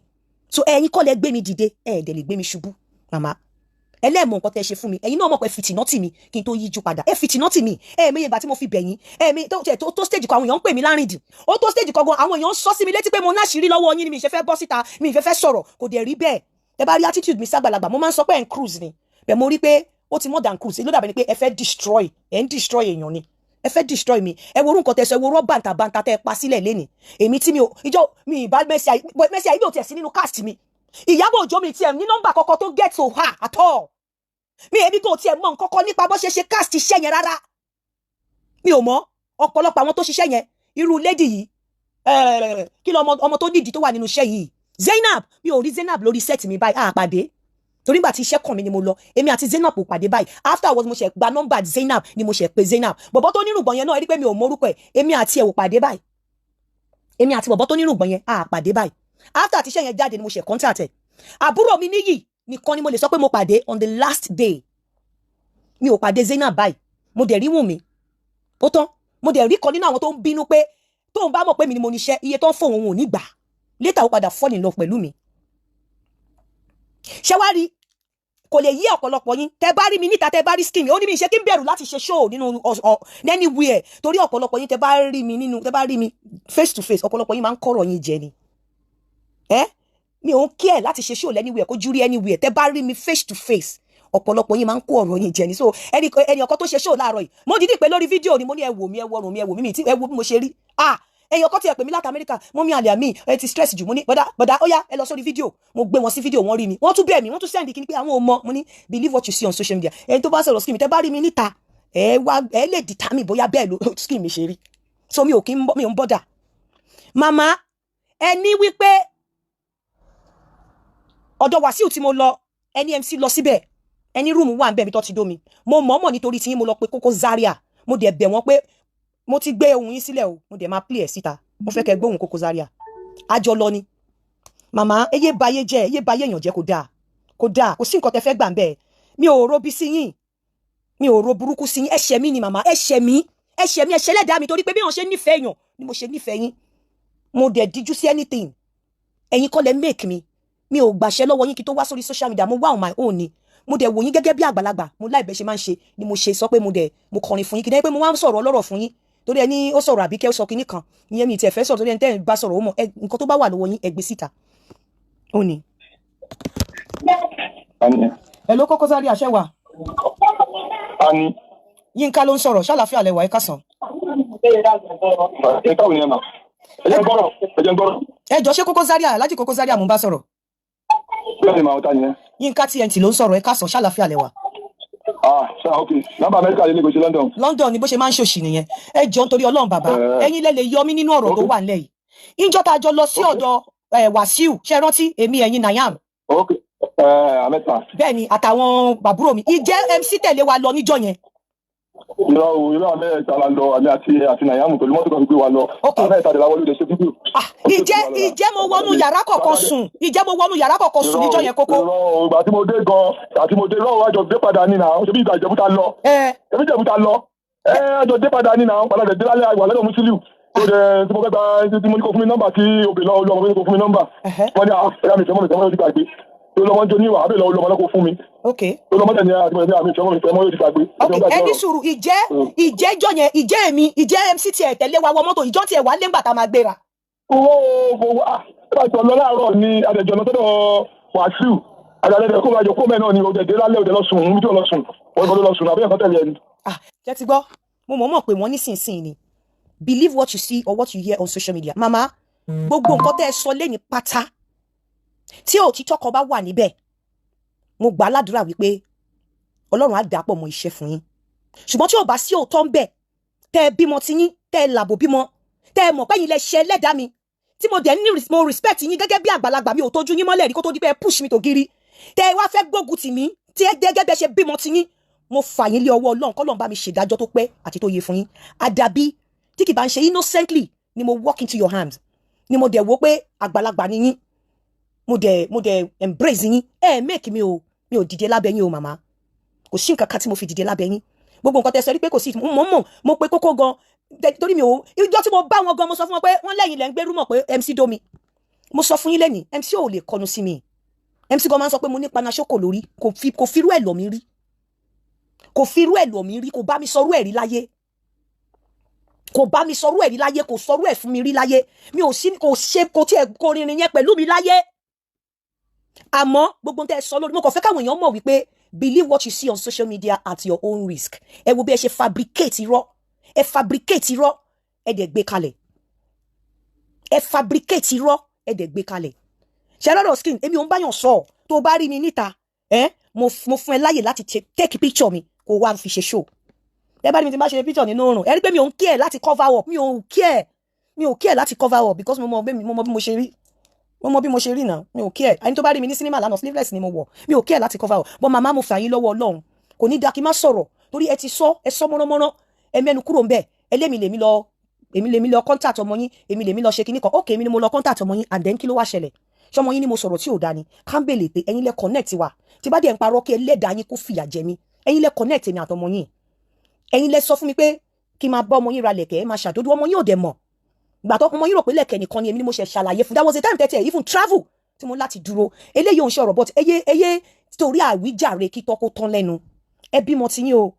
so ẹ̀yin kọ́ lẹ gbé mi dìde ẹ dẹ̀ lè gbé mi ṣubú màmá ẹlẹ́mọ̀ nǹkan tẹ́ ṣe fún mi ẹ̀yin náà mọ̀ pé fìtìnà tì mí kí n tó yíjú padà ẹ fìtìnà tì mí ẹ mẹ́yẹ ìgbà tí mo fi bẹ̀yìn ẹ mi tó stage kan àwọn èèyàn ń pè mí lárìndì ó tó stage kan gan àwọn èèyàn ń sọ sí mi létí pé mo náṣìírí lọ́wọ́ yín ni mi ìṣe fẹ́ bọ́ síta mi ìfẹ́ fẹ́ sọ̀rọ̀ kò dẹ̀ rí bẹ́ẹ̀ ẹ bá rí attitude mi ságbàlagbà mo máa ń sọ pé ẹ̀ ń cruise ni bẹ́ẹ̀ mo rí pé ó ti more than cruise ló dàbí ni pé ẹ fẹ́ destroy èèyàn ni ẹ fẹ́ destroy mi ẹ wo orú nǹkan tẹ́ sọ ẹ wo rọ́ bàǹtàbàǹtà tẹ́ pa sílẹ̀ lénìí èmi tí mi ò mi ìbá Mercy Aigbe ò tiẹ̀ sí nínú cast mi Ìyábọ̀ Òjó mi tiẹ̀ ní nọ́mbà kọ́kọ́ tó get to her at all mi èmi kò tiẹ̀ mọ̀ nǹkan kan nípa bó ṣe cast iṣẹ́ yẹn rárá mi ò mọ̀ ọ̀pọ̀lọpọ̀ àwọn tó ṣiṣẹ́ yẹn irú lady yìí kí lọ ọmọ tó nídìí tó wà nínú iṣẹ́ yìí Zainab mi ò rí Zainab lórí set mi báyìí àpàdé torí nígbà tí iṣẹ́ kàn mí ni mo lọ èmi àti Zainab ò pàdé báyìí afterwards mo ṣe gba nọ́mbà Zainab ni mo ṣe pè Zainab bọ̀bọ̀ tó nírùngbọ̀n yẹn náà ẹ rí pé mi ò mórúkọ ẹ̀ èmi àti ẹ̀ ò pàdé báyìí èmi àti bọ̀bọ̀ tó nírùngbọ̀n yẹn à pàdé báyìí after àti iṣẹ́ yẹn jáde ni mo ṣe contact ẹ̀ àbúrò mi níyì nìkan ni mo lè sọ pé mo pàdé on the last day mi ò pàdé Zainab báyìí mo dẹ̀ rí Wùnmí ó tán mo dẹ̀ rí kan nínú àwọn tó ń bínú pé tóun bá mọ̀ pé mi ni mo níṣẹ́ iye tó ń fóun òun ò ní gbà later ó padà fall in love pẹ̀lú mi ṣé wá rí kò lè yí ọ̀pọ̀lọpọ̀ yín tẹ́ bá rí mi níta tẹ́ bá rí skin mi ó ní mi ṣe kí n bẹ̀rù láti ṣe show nínú anywhere torí ọ̀pọ̀lọpọ̀ yín tẹ́ bá rí mi face to face ọ̀pọ̀lọpọ̀ yín máa ń kọ́rọ̀ yín jẹ ni mi ò ń care láti ṣe show anywhere kó júrí anywhere tẹ́ bá rí mi face to face ọ̀pọ̀lọpọ̀ yín máa ń kó ọ̀rọ̀ yín jẹ ni so ẹni ọkọ tó ṣe show láàárọ̀ yìí mo dìde pé lórí fídíò ni mo ní ẹ wò mí ẹ wọrùn mi ẹ wò mí tí ẹ wo bí mo ṣe rí ẹyọ kọ́ tí ẹ pè mí láti Amẹ́ríkà mọ́ mi àlẹ́ àmì ẹ ti stress jù mo ní bọ̀dá ó yá ẹ lọ sórí fídíò mo gbé wọn sí fídíò wọn rí mi wọ́n tún bẹ̀ mí wọ́n tún send kí ni pé àwọn ò mọ̀ mo ní believe what you see on social media ẹni tó bá sọ̀rọ̀ skin mi tẹ́ bá rí mi níta ẹ lè determine bóyá bẹ́ẹ̀ ló skin mi ṣe rí so mi ò ń bọ́dà màmá ẹni wípé ọ̀dọ̀ Wàsíù tí mo lọ ẹni MC lọ síbẹ̀ ẹni rúùmù wà ń bẹ̀ mi tó ti dó mi mo mọ̀ọ́mọ̀ nítorí tí mo lọ pé Koko Zaria mo dẹ̀ bẹ̀ wọ́n pé mo ti gbé ohun yín sílẹ̀ o mo dẹ̀ máa play ẹ̀ síta mo fẹ́ kẹ́ gbóhùn Koko Zaria àjọ lọ ni màmá eye bayé jẹ́ eye bayé èèyàn jẹ́ kò dáa kò sí nǹkan tẹ́ fẹ́ gbà ń bẹ́ẹ̀ mi ò ro bí sí yín mi ò ro burúkú sí yín ẹ̀ṣẹ̀ mi ni màmá ẹ̀ṣẹ̀ mi ẹ̀ṣẹ̀ lẹ́dàá mi torí pé bí wọ́n ṣe nífẹ̀ẹ́ èèyàn ni mo ṣe nífẹ̀ẹ́ yín mo dẹ̀ díjú sí anything ẹ̀yin kọ́ lẹ make mi ò gbàṣẹ lọ́wọ́ yín kí tó wá sórí social media mo wá on my own ni mo dẹ̀ wò yín gẹ́gẹ́ bí àgbàlagbà mo láìbẹ̀ ṣe máa ń ṣe ni mo ṣe sọ pé mo kọrin fún yín kí ní pé mo wá ń sọ̀rọ̀ ọlọ́rọ̀ fún yín torí ẹni ó sọ̀rọ̀ Àbíkẹ́ ó sọ kinní kan ìyẹn mi tiẹ̀ fẹ́ sọ̀rọ̀ torí ẹni tẹ́ ẹ̀ bá sọ̀rọ̀ ó mọ̀ nǹkan tó bá wà lọ́wọ́ yín ẹ gbé síta ó ní. ẹ ló Koko Zaria àṣẹ wà. Yinka ló ń sọ̀rọ̀ ṣàlàfíà lẹ́wà ẹ kásán. ẹ jọ ṣé Koko Zaria Alhaji Koko Zaria mo bá sọ̀rọ̀. Yinka TNT ló ń sọ̀rọ̀ ẹ kásán ṣàlàfíà lẹ́wà. Ok. Nọ́mbà Amẹ́ríkà lè ní kò ṣe London. London ni bó ṣe máa ń ṣòṣì nìyẹn. Ẹ jọ nítorí Ọlọ́run bàbá. Ẹ̀yin lẹ lè yọ mí nínú ọ̀rọ̀ tó wà nílẹ̀ yìí. Ìjọ tá a jọ lọ sí ọ̀dọ̀ Wàsíù ṣe rántí èmi ẹ̀yin Nayam. Ok. Amẹ́ta. Bẹ́ẹ̀ni àtàwọn bàbúrò mi. Ìjẹ́ MC tẹ̀lé wa lọ níjọ́ yẹn. Irọ́ Amẹ́ta la lọ àmì àti Nayam pẹ̀lú mọ́tò kan gbé wa lọ. Amẹ́ta de la wọlé ṣe fídíò. Ìjẹ́ mo wọnú yàrá kọ̀ọ̀kan sùn. Ìjẹ́ mo wọnú yàrá kọ̀ọ̀kan sùn níjọ́ yẹn Koko. Ìgbà tí mo dé lọ́wọ́ àjọ dé padà ní náà ṣe bí ìgbà Ìjẹ̀bú ta lọ. Ẹbí Ìjẹ̀bú ta lọ. Àjọ dé padà ní náà padà dé lálẹ́ àgbà lọ́dọ̀ Musiliu. Tó dẹ̀ tí mo fẹ́ gba tí mo ní kó fún mi nọ́mbà tí obì lọ olú ọmọ mi kó fún mi nọ́mbà. Wọ́n ní ẹ̀yà mi ìfẹ́mọ́ yóò ti gbàgbé. Tó lọ́mọ jó níwà àbẹ̀ lọ olú ọmọ náà kó fún mi. Tó lọ́mọ tẹ̀ ní àmì ìfẹ́mọ́ yóò ti gbàgbé. Ẹni sùúrù ìjẹ́ jọ yẹn ìjẹ́ MC tiẹ̀ tẹ̀lé wa wọ mọ́tò ìjọ́ tiẹ̀ wà lẹ́ngbà tá a máa gbéra. Ìbáṣọ lọ láàárọ̀ ni àdẹ̀jọ́ lọ sọ́dọ̀ Wàsíù àdàlẹ́dẹ̀ kó máa jọ kó mẹ́ náà ni òdẹ̀dẹ̀ lálẹ́ òdẹ̀ lọ́sùn níbi tí ò lọ́sùn wọ́n lọ́sùn àbí ẹ̀kọ́ tẹ̀lé ẹni. Jẹ́ ti gbọ́ mo mọ̀ pé wọ́n nísinsìnyí ni believe what you see or what you hear on social media mama gbogbo nǹkan tẹ́ ẹ sọ lẹ́ni pátá tí òtítọ́ kan bá wà níbẹ̀ mo gbà ládùúrà wípé Ọlọ́run á dàpọ̀ mọ́ iṣẹ́ fún yín ṣùgbọ́n tí ò bá sí òótọ́ ń bẹ̀ tẹ́ ẹ bímọ ti yín tẹ́ ẹ làbò bímọ tẹ́ ẹ mọ̀ pé yín lẹ ṣe ẹlẹ́dàá mi tí mo dẹ̀ ní mo respect yín gẹ́gẹ́ bí àgbàlagbà mi ò tójú yín mọ́lẹ̀ rí kó tó di pé ẹ push mi tó gírí tẹ́ ẹ wá fẹ́ gbógun tì mí tí ẹ gẹ́gẹ́ bí ẹ ṣe bímọ ti yín mo fà yín lé ọwọ́ Ọlọ́run k'Ọlọ́run bá mi ṣèdájọ́ tó pẹ́ àti tó yẹ fún yín àdàbí tí kì bá ń ṣe innocently ni mo walk into your hands ni mo dẹ̀ wò pé àgbàlagbà ni yín mo dẹ̀ embrace yín make mi ò dìde lábẹ́ yín o màmá kò sí nǹkan kan tí mo fi dìde lábẹ́ yín gbogbo nǹkan tẹ́ sọ rí pé kò sí mo pe Koko gan torí mi ò ìjọ tí mo bá wọn gan mo sọ fún wọn pé wọ́n lẹ́yìn lẹ́ ń gbérú mọ̀ pé MC domi mo sọ fún yín lẹ́yìn MC ò lè kọnu sí mi MC gan máa ń sọ pé mo ní panasoko lórí kò firú ẹ̀ lọ̀ mí rí kò bá mi sọrú ẹ̀ rí láyé kò sọrú ẹ̀ fún mi rí láyé mi ò sí kò tiẹ̀ kò rìnrìn yẹn pẹ̀lú mi láyé àmọ́ gbogbo tẹ́ ẹ sọ lórí mo kàn fẹ́ káwọn èèyàn mọ̀ wípé believe what you see on social media at your own risk ẹ wo bí ẹ ṣe fabricate irọ́ ẹ dẹ̀ gbé kalẹ̀ ṣe lọ́dọ̀ skin èmi ò ń báyàn sọ tó bá rí mi níta mo fún ẹ láyè láti take picture mi kó wá fi ṣe show ẹ bá ní mi ti bá ṣe picture nínú oòrùn ẹ rí pé mi ò ń care láti cover up mi ò care láti cover up because mo mọ bí mo ṣe rí mo mọ bí mo ṣe rí náà mi ò care ẹni tó bá rí mi ní cinema lánàá sleeveless ni mo wọ̀ mi ò care láti cover o but màmá mo fà yín lọ́wọ́ Ọlọ́run kò ní dá kí n má sọ̀rọ̀ torí ẹ ti sọ mọ́nàmọ́ná ẹ mẹ́nu kúrò ńbẹ̀ èmi lèmi lọ contact ọmọ yín èmi lèmi lọ ṣe kinní kan okay èmi ni mo lọ contact ọmọ yín and then kí ló wá ṣẹlẹ̀ ṣọmọ yín ni mo sọ̀rọ̀ tí ò dá ni kámbèlè pé ẹ̀yin lẹ connect wa tí bá dẹ̀ ń parọ́ kí ẹlẹ́dàá yín kó fìyà jẹ mí ẹ̀yin lẹ connect èmi àtọmọ yín ẹ̀yin lẹ sọ fún mi pé kí n máa bá ọmọ yín ra lẹ̀kẹ̀ ẹ máa ṣàdódó ọmọ yín ò dẹ̀ mọ̀ gbà tó ọmọ yín rò pé lẹ̀kẹ̀ nìkan ni èmi ni mo ṣe ṣàlàyé fún that was a time tẹ́tẹ́ even travel tí mo láti dúró eléyìí ò ń ṣe ọ̀rọ̀ but eye torí àwíjàre kí tọ́kó tán lẹ́nu ẹ bímọ ti yín o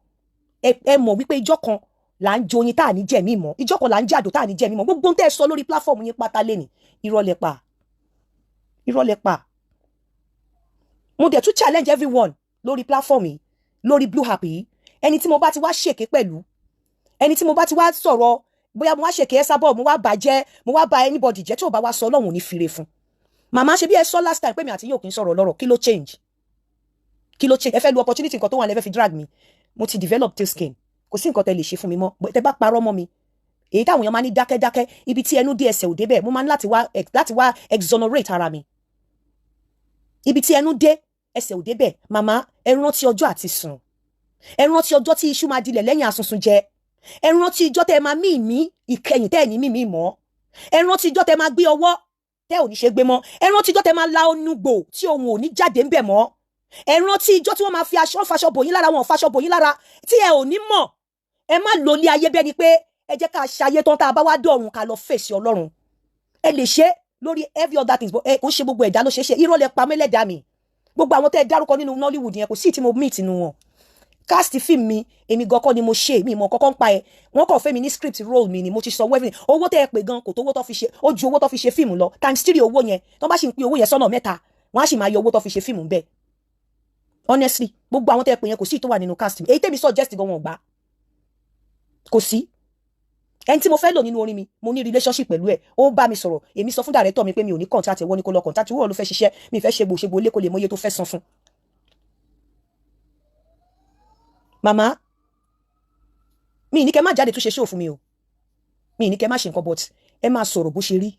ẹ mọ̀ wípé ìjọ kan là ń joyin tá à ní jẹ̀mí mọ́ ìjọ kan là ń jàdó tá à ní jẹ̀mí mọ́ gbogbo tẹ́ ẹ sọ lórí platform yín pátá lẹ́nì irọ́ lẹ pa mo dẹ̀ tún challenge everyone lórí platform yìí lórí blue happy yìí ẹni tí mo bá ti wá ṣèké pẹ̀lú ẹni tí mo bá ti wá sọ̀rọ̀ bóyá mo wá ṣèké ẹ sábọ̀ mo wá bàjẹ́ mo wá ba anybody jẹ́ tí ò bá wá sọ Ọlọ́run ò ní fire fún màmá ṣe bí ẹ sọ last time pé mi àti yóò kí n sọ̀rọ̀ lọ́rọ̀ kí ló change ẹ fẹ́ lu opportunity nǹkan tó wà lẹ́fẹ́ fi drag mi mo ti develop thick skin kò sí nǹkan tẹ́ lè ṣe fún mi mọ́ tẹ́ bá parọ́ mọ́ mi èyí táwọn èèyàn máa ní dákẹ́dákẹ́ ibi tí ẹnu dé ẹsẹ̀ ò débẹ̀ mo máa ní láti wá exonerate ara mi ibi tí ẹnu dé ẹsẹ̀ ò débẹ̀ màmá ẹ rántí ọjọ́ àti sùn ẹ rántí ọjọ́ tí iṣu máa dilẹ̀ lẹ́yìn àsunsun jẹ ẹ rántí ìjọ́ tẹ́ máa mí ìkẹyìn tẹ́ ẹ̀ ní mímí mọ́ ẹ rántí ìjọ́ tẹ́ máa gbé ọwọ́ tẹ́ ò ní ṣe gbé mọ́ ẹ rántí ìjọ́ tẹ́ máa la onúgbò tí ohun ò ní jáde ńbẹ̀ mọ́ ẹ rántí ìjọ́ tí wọ́n máa fi faṣọ bò yín lára wọn ò faṣọ bò yín lára tí ẹ ò ní mọ̀ ẹ má lò lé ayé bẹ́ẹ̀ ni pé ẹ jẹ́ ká ṣayé tán tá a bá wá dọ̀run ká lọ fèsì Ọlọ́run ẹ lè ṣe lórí every other things but ẹ kò ṣe gbogbo ẹ̀dá ló ṣe irọ́ lẹ pa mẹ́lẹ́dàá mi gbogbo àwọn tẹ́ ẹ dárúkọ nínú Nollywood yẹn kò sí tí mo meet nínú wọn cast film mi èmi gan kọ́ ni mo ṣe mi mọ̀ kọ́kọ́ ń pa ẹ̀ wọ́n kàn fẹ́ mi ní script role mi ni mo ti sọ everything owó tẹ́ ẹ pè gan kò tó owó tó fi ṣe ó ju owó tó fi ṣe fíìmù lọ times 3 owó yẹn tó bá sì ń pín owó yẹn sọ́nà mẹ́ta wọ́n á sì máa yọ owó tó fi ṣe fíìmù bẹ́ẹ̀ honestly gbogbo àwọn tẹ́ ẹ pè yẹn kò sí tó wà nínú cast mi èyí tẹ́mi suggest gan wọn gbà kò sí ẹni tí mo fẹ́ lò nínú orin mi mo ní relationship pẹ̀lú ẹ̀ ó bá mi sọ̀rọ̀ èmi sọ fún director mi pé mi ò ní contact ẹ̀wọ́ ní kó lọ contact wọ́n ló fẹ́ ṣiṣẹ́ mi fẹ́ ṣe gbòṣègbò lé kó lè mọye tó fẹ́ san fún. màmá mi ní kẹ́ má jáde tó ṣe show fún mi o mi ní kẹ́ má ṣe nǹkan but ẹ máa sọ̀rọ̀ bó ṣe rí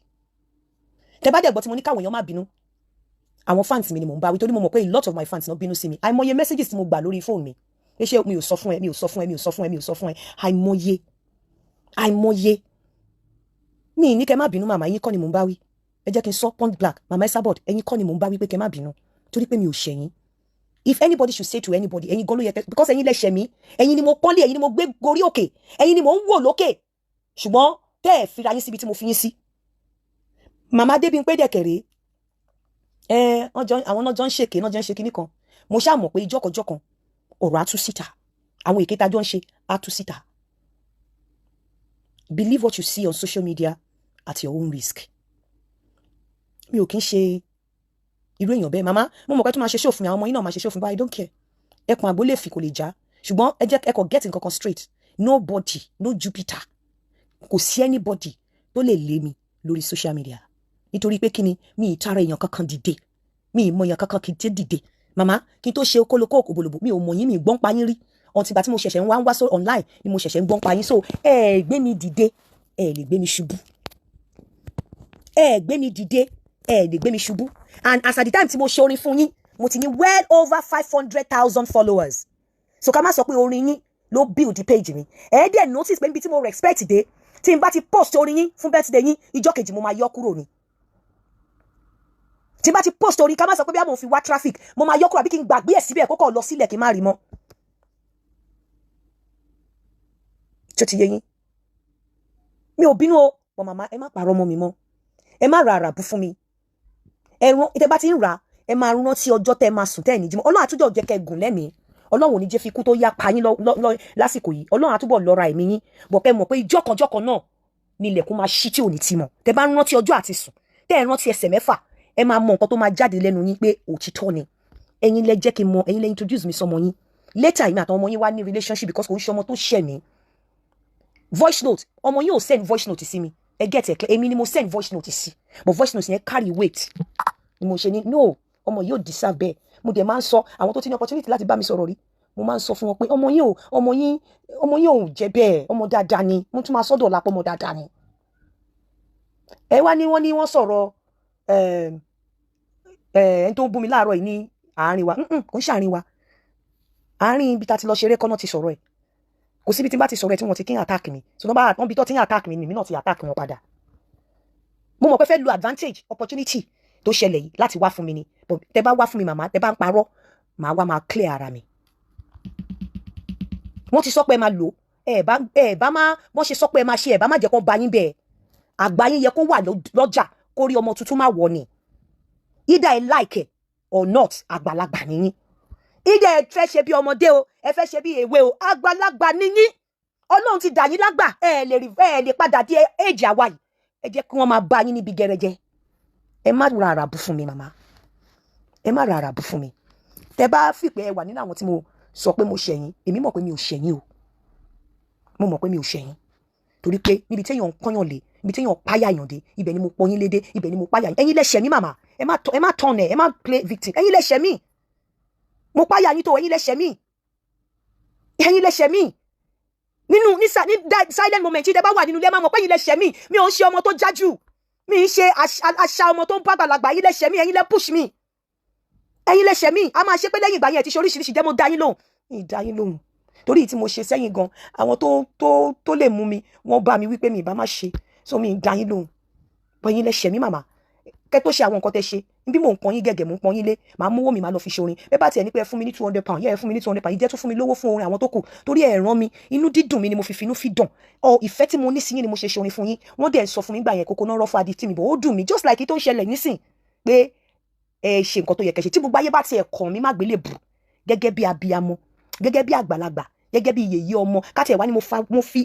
tẹ bá dẹ̀ gbọ́ tí mo ní káwọn èèyàn má bínú àwọn fans mi ni mò ń bá wí torí mo mọ̀ pé a lot of my fans náà bínú sí mi àìmọye messages tí mo gbà lórí fóònù mi ẹ ṣe mi ò sọ fún ẹ àìmọye mi ní kẹ́ má bínú màmá yín kọ́ ni mò ń bá wí ẹ jẹ́ kí n sọ point black màmá Esabod ẹ̀yin kọ́ ni mò ń bá wí pé kẹ́ má bínú torí pé mi ò ṣẹ̀yìn if anybody should say to anybody ẹ̀yin gan ló yẹ because ẹ̀yin lẹ ṣẹ̀ mí ẹ̀yin ni mo pọ́nlé ẹ̀yin ni mo gbé gorí òkè ẹ̀yin ni mo ń wò lókè ṣùgbọ́n tẹ́ ẹ̀ fira yín síbi tí mo fi yín sí màmá débi pé dẹ̀kẹ̀rẹ́ àwọn náà jọ ń ṣèké náà jọ ń ṣe kinní kan mo ṣáà mọ̀ pé ìjọkọ̀jọ̀kan ọ̀rọ̀ á tú síta àwọn èké tá jọ ń ṣe á tú síta. Believe what you see on social media at your own risk. Mi ò kí ń ṣe irú èèyàn bẹ́ẹ̀ màmá mo mọ̀ pé tó máa ṣe show fún mi àwọn ọmọ yín náà máa ṣe show fún mi but I don't care ẹkùn àgbo lè fi kò lè já ṣùgbọ́n ẹ jẹ́ ẹkọ̀ get nǹkan kan straight nobody no Jupiter kò sí anybody tó lè lé mi lórí social media nítorí pé kí ni mi ì tara èèyàn kankan dìde mi ì mọ èèyàn kankan kì í dìde màmá kí n tó ṣe okólókó òkòbòlòbò mi ò mọ̀ yín mi ì gbọ́n pa yín rí ọ̀n tìgbà tí mo ṣẹ̀ṣẹ̀ ń wá so online ni mo ṣẹ̀ṣẹ̀ ń gbọ́n pa yín so ẹ gbé mi dìde ẹ lè gbé mi ṣubú ẹ gbé mi dìde ẹ lè gbé mi ṣubú and as at the time tí mo ṣe orin fún yín mo ti ní well over 500,000 followers so ká má sọ pé orin yín ló build the page mi ẹ dẹ̀ notice pé níbi tí mo respect dé tí n bá ti post orin yín fún birthday yín ìjọ́ kejì mo máa yọ kúrò ni tí n bá ti post orin ká má sọ pé bí a mò ń fi wá traffic mo máa yọ kúrò àbí kí n gbàgbé ẹ̀ síbẹ̀ kókò lọ sílẹ̀ kí n má rí mọ́ tó ti yé yín mi ò bínú o but màmá ẹ má pààrọ̀ mọ́ mi mọ́ ẹ má ra àràbù fún mi ẹ̀rùn ìtẹ́ bá ti ń rà ẹ máa rántí ọjọ́ tẹ́ máa sùn tẹ́ ẹ̀ ní jímọ̀ ọlọ́run àtúbọ̀ jẹ́ kẹ́ gùn lẹ́mìí ọlọ́run ò ní jẹ́ fi kú tó yá pa yín lásìkò yìí ọlọ́run àtúbọ̀ lọ́ra ẹ̀mí yín bọ̀ kẹ́ mọ̀ pé ìjọ́kanjọ́kan náà ni ilẹ̀kùn máa ṣí tí ò ní ti mọ̀ tẹ́ bá rántí ọjọ́ àti sùn tẹ́ ẹ rántí ẹsẹ̀ mẹ́fà ẹ máa mọ nǹkan tó máa jáde lẹ́nu yín pé òtítọ́ ni ẹ̀yin lẹ jẹ́ kí n mọ̀ ẹ̀yin lẹ introduce mi sọmọ yín later ìmọ̀ àtàwọn ọmọ yín wá ní relationship because kò ń ṣe ọmọ tó ṣẹ̀ mí voice note ọmọ yín ò send voice note sí mi ẹ get it èmi ni mo send voice note sí but voice note yẹn carry weight ni mo ṣe ní no ọmọ yóò deserve bẹ́ẹ̀ mo dẹ̀ máa ń sọ àwọn tó ti ní opportunity láti bá mi sọ̀rọ̀ rí mo máa ń sọ fún wọn pé ọmọ yín ò jẹ́ bẹ́ẹ̀ ọmọ dáadáa ni mo tún máa sọ́dọ̀ lápọ̀ ọmọ dáadáa ni ẹ wá ní wọ́n sọ̀rọ̀ ẹni tó ń bú mi láàárọ̀ yìí ní àárín wa kò ń ṣàárín wa àárín ibi tá ti lọ ṣeré kọ́nà ti sọ̀rọ̀ ẹ̀ kò síbi tí n bá ti sọ̀rọ̀ ẹ̀ tí wọ́n ti kí n attack mi so wọ́n bí tó ti ń attack mi nìmí náà ti attack wọn padà mo mọ̀ pé fẹ́ lo advantage opportunity tó ṣẹlẹ̀ yìí láti wá fún mi ni tẹ bá wá fún mi màmá tẹ bá ń parọ́ màá wá máa clear ara mi wọ́n ti sọ pé ẹ máa lò ẹ bá má wọ́n ṣe sọ pé ẹ máa ṣe ẹ bá má jẹ́ kó ba yín bẹ́ẹ̀ àgbà yín yẹ kó wà lọ́jà kó rí ọmọ tuntun má wọ̀ ni either I like it or not àgbàlagbà ni yín either ẹ fẹ́ ṣe bí ọmọdé o ẹ fẹ́ ṣe bí èwe o àgbàlagbà ni yín Ọlọ́run ti dà yín lágbà ẹ lè padà di age àwa yìí ẹ jẹ́ kí wọ́n máa bá yín níbi gẹrẹjẹ ẹ má ra àràbù fún mi màmá ẹ má ra àràbù fún mi tẹ bá fi pé ẹ wà nínú àwọn tí mo sọ pé mo ṣẹ̀yìn èmi mọ̀ pé mi ò ṣẹ̀yìn o mo mọ̀ pé mi ò ṣẹ̀yìn torí pé níbi téèyàn ń kọ́yàn lé níbi téèyàn páyà yàn dé ibẹ̀ ni mo pọ̀ yín lédè ibẹ̀ ni mo páyà yín ẹ̀yin lẹ ṣẹ̀ mí màmá ẹ má tọ̀n ẹ má play victim ẹ̀yin lẹ ṣẹ̀ mí mo páyà yín tó ẹ̀yin lẹ ṣẹ̀ mí ẹ̀yin lẹ ṣẹ̀ mí nínú ní silent moment tí ẹ bá wà nínú ilé ẹ má mọ̀ pé ẹ̀yin lẹ ṣẹ̀ mí mi ò ń ṣe ọmọ tó jájú mi ń ṣe àṣà ọmọ tó ń bá gbàlagbà ẹ̀yin lẹ ṣẹ̀ mí ẹ̀yin lẹ push mi ẹ̀yin lẹ ṣẹ̀ mí a máa ṣe pé lẹ́yìn ìgbà yẹn ti ṣe oríṣiríṣi jẹ́ mo dá yín lóhùn ìdá yín lóhùn torí tí mo ṣe sẹ́yìn gan àwọn tó lè mú mi wọ́n bá mi wípé mi ìbá má ṣe so mi ìdá yín lóhùn pé ẹ̀yin lẹ ṣẹ̀ mí màmá kẹ́ tó ṣe àwọn nǹkan tẹ́ ṣe bí mò ń pọ́n yín gẹ́gẹ́ mò ń pọ́n yín lé màá mówó mi màá lọ fi ṣorin bẹ́ẹ̀ bá tiẹ̀ ní pé ẹ fún mi ní £200 yẹ́ ẹ fún mi ní £200 ìjẹ́ tún fún mi lówó fún orin àwọn tó kù torí ẹ ràn mí inú dídùn mi ni mo fi finú fi dùn ìfẹ́ tí mo ní sí yín ni mo ṣe ṣorin fún yín wọ́n dẹ̀ sọ fún mi gbà yẹn kókó náà rọ́fọ́ adìtì mi bò ó dùn mí just like tó ń ṣẹlẹ̀ nísìn pé ẹ ṣe nǹkan tó yẹ kẹ́ ṣe tí gbogbo ayé bá tiẹ̀ kàn mí má gbélé bù gẹ́gẹ́ bí abiyamọ gẹ́gẹ́ bí àgbàlagbà gẹ́gẹ́ bí yèyé ọmọ káti ẹ̀ wá ní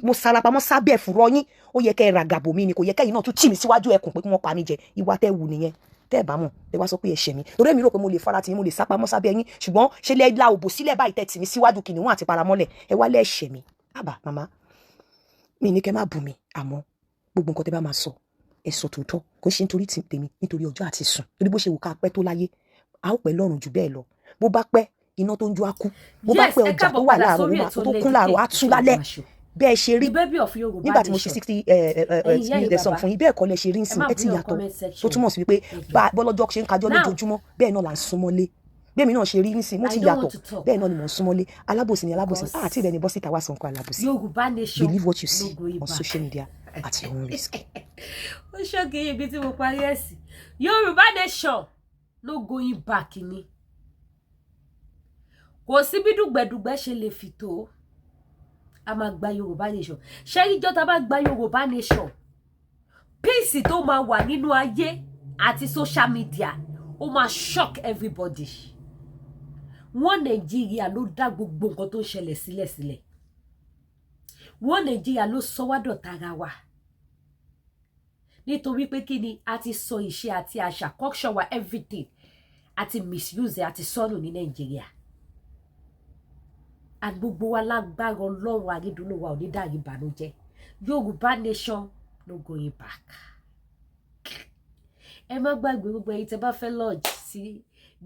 mo sarapamọ́ sábẹ́ ẹ̀fúrọ́ yín ó yẹ kẹ́ ẹ ràgàbò mi ni kò yẹ kẹ́yìn náà tún tì mí síwájú ẹkùn pé kí wọ́n pa mí jẹ ìwà tẹ́ wù nìyẹn tẹ́ ẹ̀ bá mọ̀ ẹ wá sọ pé ẹ ṣẹ̀ mí torí èmi rò pé mo lè fara tì yín mo lè sápamọ́ sábẹ́ yín ṣùgbọ́n ṣe lẹ́ la òbò sílẹ̀ báyìí tẹ́ tì mí síwájú kìnìún àti paramọ́lẹ̀ ẹ wá lẹ́ ṣẹ̀ mí àbá màmá mi ní kẹ́ má bù mí àmọ́ gbogbo nǹkan tẹ́ bá máa sọ ẹ sọ tòótọ́ kò ṣe nítorí tèmi nítorí ọjọ́ àti sùn torí bó ṣe wù ká pẹ́ tó láyé a ó pẹ́ lọ́rùn jù bẹ́ẹ̀ lọ bó bá pẹ́ iná tó ń jó á kú bó bá pẹ́ ọjà tó wà láàárọ̀ tó kún láàárọ̀ á tú lálẹ́ bẹ́ẹ̀ ṣe rí nígbà tí mo ṣe 60 ẹ̀sán fún yín bẹ́ẹ̀ kọ́ lẹ ṣe rí nsìn ẹ ti yàtọ̀ tó túmọ̀ sí wípé bọ́lọ́jọ́ ṣe ń kájọ́ lójoojúmọ́ bẹ́ẹ̀ náà là ń súnmọ́lé bẹ́ẹ̀ mi náà ṣe rí nsìn mo ti yàtọ̀ bẹ́ẹ̀ náà ni mò ń súnmọ́lé alábòsí ni alábòsí àti ìrẹ́ni bọ́sì tàwa sọ̀nkọ alábòsí believe what you see on social media at your own risk. ó ṣọ́kì ibi tí mo parí ẹ̀ sí Yorùbá nation no going back ni kò sí bí dùgbẹ̀dùgbẹ̀ ṣe lè fi tó a máa gba Yorùbá nation ṣé ìjọ tá a bá gba Yorùbá nation peace tó máa wà nínú ayé àti social media ó máa shock everybody wọn Nàìjíríà ló dá gbogbo nǹkan tó ń ṣẹlẹ̀ sílẹ̀ wọn Nàìjíríà ló sọ wá dọ̀tá ara wa nítorí pé kí ni a ti sọ ìṣe àti àṣà culture wa everything àti misuse àti sọnù ní Nàìjíríà àgbogbo wa lágbára Ọlọ́run àrídùnnú wa ò ní dàrí ìbànújẹ́ Yorùbá nation no going back. ẹ má gbàgbé gbogbo ẹ̀yin tẹ́ bá fẹ́ lodge sí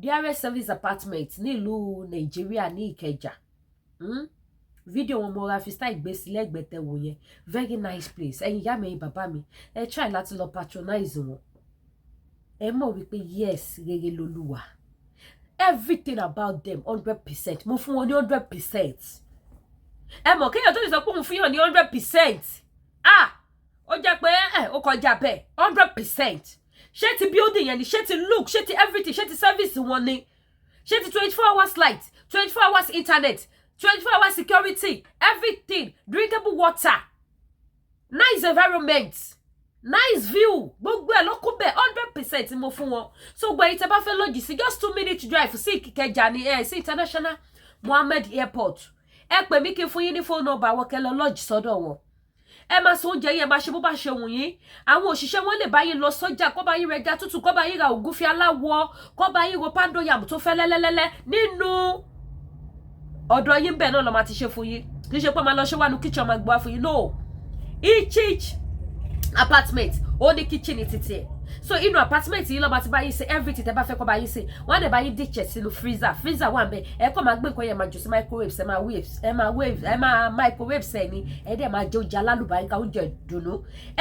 DRS service apartment nílùú Nàìjíríà ní Ìkẹjà fídíò wọn mo ra fi style gbé sí lẹ́gbẹ̀ẹ́ tẹ́ wò yẹn very nice place ẹ̀yin ìyá mi ẹ̀yin bàbá mi ẹ try láti lọ patronize wọn ẹ mọ̀ wípé yes rere lolúwa everything about them 100% mo fún wọn ní 100%. ẹ mọ̀ kéèyàn tó lè sọ pé òun fún yàn ní 100% ó jẹ́ pé ó kọjá bẹ́ẹ̀ 100%. ṣé ti building yẹn ni ṣé ti look ṣé ti everything ṣé ti service wọn ni ṣé ti 24 hours light 24 hours internet 24 hours security everything drinkable water nice environment nice view gbogbo ẹ ló kún bẹ́ẹ̀ 100% mo fún wọn so gbọ èyí tẹ́ bá fẹ́ lodge sí just 2 minutes drive sí Ìkẹjà ní sí international Mohammed airport ẹ pè mí kí n fún yín ní phone number àwọn kẹ́ lọ lodge sọ́dọ̀ wọn ẹ máa sọ oúnjẹ yẹn máa ṣe bó bá ṣe wù yín àwọn òṣìṣẹ́ wọn lè bá yín lọ sọ́jà kó bá yín rẹja tútù kó bá yín ra ògúnfe aláwọ̀ kó bá yín ro pando yam tó fẹ́ lẹ́lẹ́lẹ́lẹ́ nínú ọ̀dọ̀ yín bẹ́ẹ̀ náà lọ máa ti ṣe fún yín kì í ṣe pé máa lọ ṣe wà ní kitchen máa gbọ́ fún yín no each apartment ó ní kitchen ní títí ẹ̀ so inú apartment yìí ló máa ti bá yín ṣe everything tẹ́ bá fẹ́ kó bá yín ṣe wọ́n á dẹ̀ bá yín díṣẹ̀ sínú freezer wà ńbẹ̀ ẹ kọ́ máa gbé nǹkan yẹn máa jù sí microwave ẹ máa microwave sẹ̀ ni ẹ dẹ̀ máa jẹ oúnjẹ alálùbáríkà oúnjẹ ìdùnnú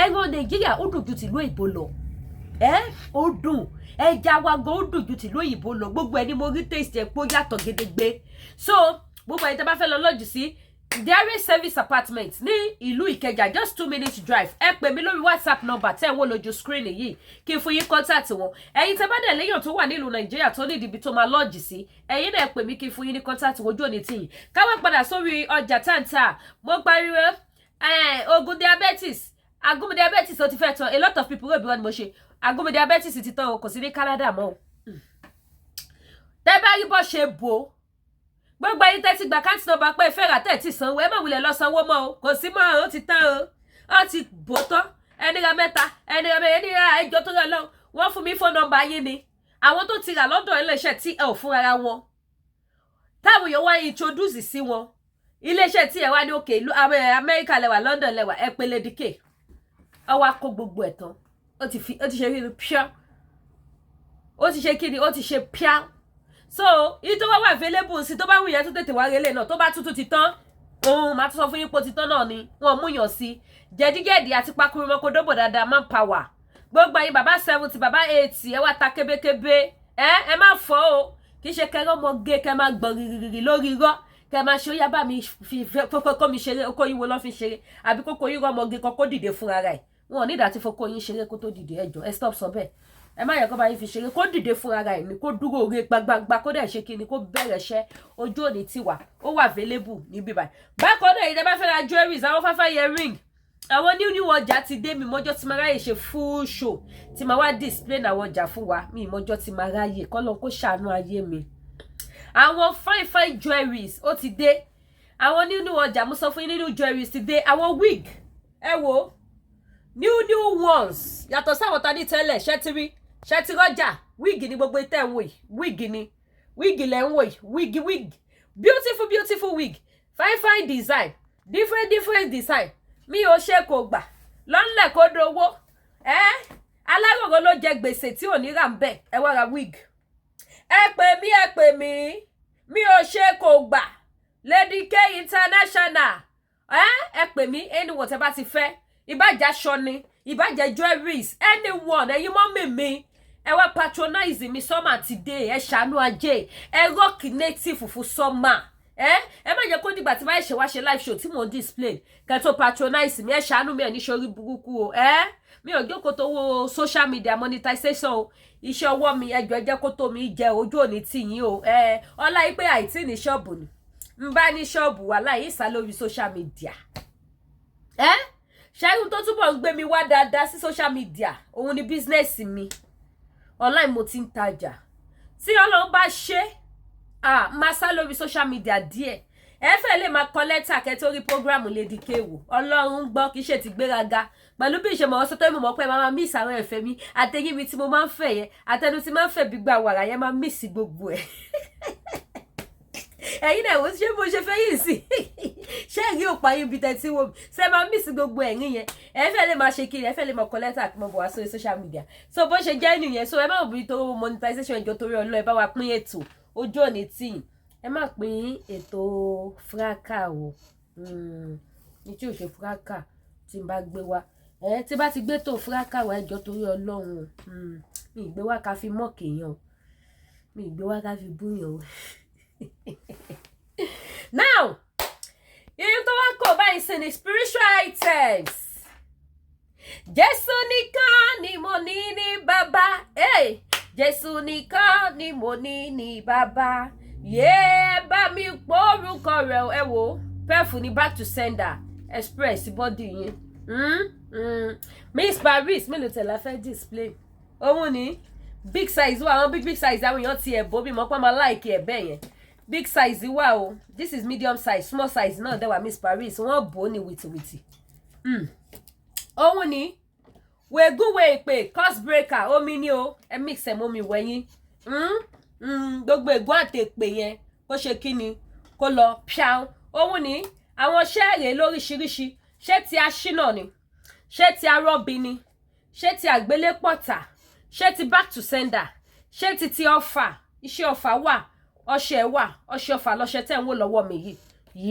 ẹran Nàìjíríà ó dùn ju tìlú èbó lọ ó dùn ẹja wa gan ó dùn ju tìlú òyìnbó lọ gbogbo ẹni mo rí taste ẹ pé ó yàtọ̀ gédégbé so gbogbo ẹni tẹ́ bá fẹ́ lọ lodge sí Diary Service Apartment ní ìlú Ìkẹjà just 2 minutes drive ẹ pè mí lórí WhatsApp number tẹ́ ẹ wò lójú screen yìí kí n fún yín contact wọn ẹ̀yin tẹ́ bá dẹ̀ léèyàn tó wà nílùú Nàìjíríà tó ní ibi tó máa lodge sí ẹ̀yin náà pè mí kí n fún yín ní contact ojú òní tìyìn ká wá padà sórí ọjà táǹtà mo pariwo ogun diabetes agunmu diabetes ó ti fẹ́ tán a lot of people wey be wọn ni mo ṣe agunmu diabetes ti tán o kò sí ní Canada mọ́ tẹ́ bá rí bó ṣe bò gbogbo ayé tẹ́ ti gba káǹtì nọ́mbà pé ìfẹ́ rà tẹ́ ti sanwó ẹ má wulẹ̀ lọ sanwó mọ́ o kò sí mọ́ ó ti tán o ó ti bò tán ẹni ra mẹ́ta ẹni ra ẹjọ́ tó rẹ̀ lọ wọ́n fún mi fóònù nọ́mbà yín ni àwọn tó ti rà lọ́dọ̀ iléeṣẹ́ tí ẹ ò fún ara wọn táwọn èèyàn wá introduce sí wọn iléeṣẹ́ tí ẹ wá ní òkè ìlú Amẹ́ríkà lẹ́wà London lẹ́wà ẹ pé lédìkè ọ wá kó gbogbo ẹ̀ tán ó ti ṣe kí ni pia ó ti ṣe kí ni ó ti ṣe pia so iye tó wá available sí tó bá wù yẹn tó tètè wá relé náà tó bá tútù ti tán máa tún sọ fún yín pé ti tán náà ni wọn mú yàn sí jẹ̀díjẹ̀dí àti pakuru mọ́kò dóbò dáadáa man power gbogbo ayé bàbá 70 bàbá 80 ẹ wá ta kébékébé ẹ má fọ́ o kì í ṣe kẹrẹ ọmọ gé kẹ máa gbọ̀n rìrìrì lórí irọ́ kẹ máa ṣe ó yá bá mi fi kókó mi ṣeré okó yín wo lọ́ fi ṣeré àbí kókó yín rọ́ ọmọ gé kọ́kó dìde fún ara ẹ̀ wọn ò ní ìdá tí fokó yín ṣeré kó tó dìde ẹjọ́ ẹ stop sọ bẹ́ẹ̀ ẹ má yẹ kó bá yín fi ṣeré kó dìde fún ara ẹ̀ ní kó dúró orí gbagbagba kó dẹ̀ ṣe kíni kó bẹ̀rẹ̀ iṣẹ́ ojú òní tiwa ó wà available níbí báyìí bákan náà ìjọba fẹ́ ra jewelries àwọn fáfá earring àwọn new ọjà ti dé mi mọ́jọ́ tí máa ráyè ṣe full show tí máa wá display àwọn ọjà fún wa mi mọ́jọ́ tí máa ráyè kọ́lọ́ kó ṣàánú ayé mi àwọn fine jewelries ó ti dé àwọn new ọjà mo sọ fún yín new jewelries ti dé àwọn wig ẹ wo new ones yàtọ̀ sáwọn ta ní tẹ́lẹ̀ ṣẹ́tí rọ́jà wig ni gbogbo ìtẹ́ ń wò yìí wig lẹ́ ń wò yìí wig beautiful wig fine design different design mi ò ṣe kò gbà lọ́nlẹ̀ kó dowó aláròrò ló jẹ gbèsè tí ò ní rà ń bẹ̀ ẹ wá ra wig ẹ pè mí mi ò ṣe kò gbà Lady K International ẹ pè mí anyone tẹ́ bá ti fẹ́ ìbàjẹ́ aṣọ ni ìbàjẹ́ jewelries anyone ẹ̀yin mọ́ mi ẹ wá patronize mi sọ́mà ti dé ẹ ṣàánú ajé ẹ rock native fún sọ́mà ẹ má jẹ́ kó dìgbà tí báyìí ṣe wá ṣe live show tí mò ń display kẹ́ tó patronize mi ẹ ṣàánú mi ẹ̀ ní sórí burúkú o mi ò jókòó tó wo social media monetization o iṣẹ́ ọwọ́ mi ẹjọ́ ẹ jẹ́ kó tó mi jẹ ojú òní tì yín o ọlá yìí pé àìtí ní ṣọ́ọ̀bù ni ń bá ní ṣọ́ọ̀bù wà láyé ìsá lórí social media ṣẹ́yìn tó túbọ̀ ń gbé mi wá dáadáa sí social media òun ni business mi online mo ti ń tajà tí Ọlọ́run bá ṣe máa sá lórí social media díẹ̀ ẹ fẹ́ lè máa kọ lẹ́tà kẹ́tórí program Lady K wò Ọlọ́run gbọ́ kì í ṣe ti gbéraga pẹ̀lú bí ìṣe mọ̀ ọ́ sọ́tọ́ ìmọ̀ pé máa miss àwọn ẹ̀fẹ́ mi àtẹ̀yìn mi tí mo máa ń fẹ́ yẹn àtẹnu tí máa ń fẹ́ bí gba wàrà yẹn máa miss gbogbo ẹ̀ ẹ̀yin náà wọ́n ṣe bó ṣe fẹ́ yìí sí ṣé èyí ò pa yín bí tẹ́tí wò mí ṣe máa miss gbogbo ẹ̀yìn yẹn ẹ fẹ́ lè máa ṣe kiri ẹ fẹ́ lè máa kọ lẹ́tà àti mọ̀ bọ̀ wá sórí social media so bó ṣe jẹ́ nìyẹn so ẹ má bí tó monetization ìjọ torí ọlọ́ ẹ bá wa pín ètò ojú òní tíì ẹ má pín ètò fúráká o ní tí ò ṣe fúráká tí n bá gbé wá tí bá ti gbé tó fúráká wá ẹjọ́ torí Ọlọ́run mi ìgbé wá ká fi mọ́ọ̀kì yàn mi ìgbé wá ká fi búyàn o now ìyẹn tó wá kọ báyìí sí ni spiritual items Jésù nìkan ni mo ní bàbá Jésù nìkan ni mo ní bàbá bá mi pórúkọ rẹ̀ ẹ wò pẹ́ẹ̀fù ní back to sender express body yẹn Miss Paris mélòó tẹ̀lé fẹ́ display òun ni big size wà àwọn big size àwọn èèyàn ti ẹ̀bọ́ bí mo pọ́n máa láìkí ẹ̀ bẹ́ẹ̀ yẹn big size wà o this is medium size small size náà dẹ́wà Miss Paris wọ́n bò ó ní wìtìwìtì òun ni wẹ̀gúnwẹ̀ èpè cost breaker omi ni o ẹ mix ẹ̀ mọ́mi wẹ̀yìn gbogbo ègún àtèpè yẹn kó ṣe kí ni kó lọ pìáù òun ni àwọn ṣẹ́ẹ̀rẹ̀ lóríṣiríṣi ṣé ti aṣínà ni ṣé ti arọ́bí ni ṣé ti àgbélépọ̀tà ṣé ti back to sender ṣé ti ọfà iṣẹ́ ọfà wà ọṣẹ ọfà lọṣẹ tẹ́ ń wò lọ́wọ́ mi yìí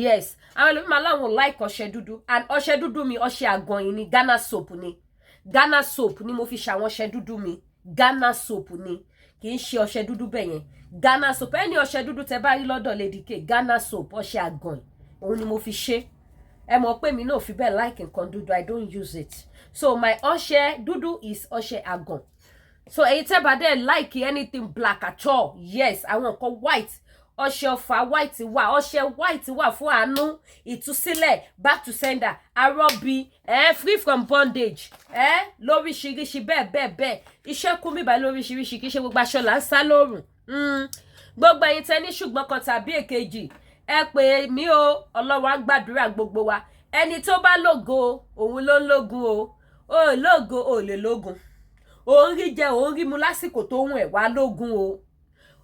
yes àwọn ẹlòmíràn láwọn like ọṣẹ dúdú and ọṣẹ dúdú mi ọṣẹ àgànyìn ni Ghana soap ni Ghana soap ni mo fi ṣàwọn ọṣẹ dúdú mi. Ghana soap ni, kì í ṣe ọṣẹ dúdú bẹ́yẹn. Ghana soap, ẹni ọṣẹ dúdú tẹ́ bá rí lọ́dọ̀ Lady K, Ghana soap, ọṣẹ àgàn, òun ni mo fi ṣe. Ẹ mọ̀ pé mi náà fi bẹ́ẹ̀ like nǹkan dúdú, I don't use it. So my ọṣẹ dúdú is ọṣẹ àgàn. So èyí tẹ́ bá dẹ̀ like anything black at all, yes, àwọn nǹkan white, ọṣẹ ọ̀fà white wà, ọṣẹ white wà fún àánú, ìtúsílẹ̀, back to sender, arọ́bí, free from bondage, lóríṣiríṣi bẹ́ẹ̀. Iṣẹ́ kún mi báyìí lóríṣiríṣi, kì í ṣe gbogbo aṣọ là ń sá lórùn. Gbogbo ẹ̀yin tẹ́ ní ṣùgbọ́n kan tàbí èkejì, ẹ pè mí o, Ọlọ́run á gbàdúrà gbogbo wa. Ẹni tó bá lógo, òun ló ń lógun o. O lógo, o lè lógun. Òun rí jẹ, òun rí mu lásìkò tó ń ẹ̀ wá lógun o.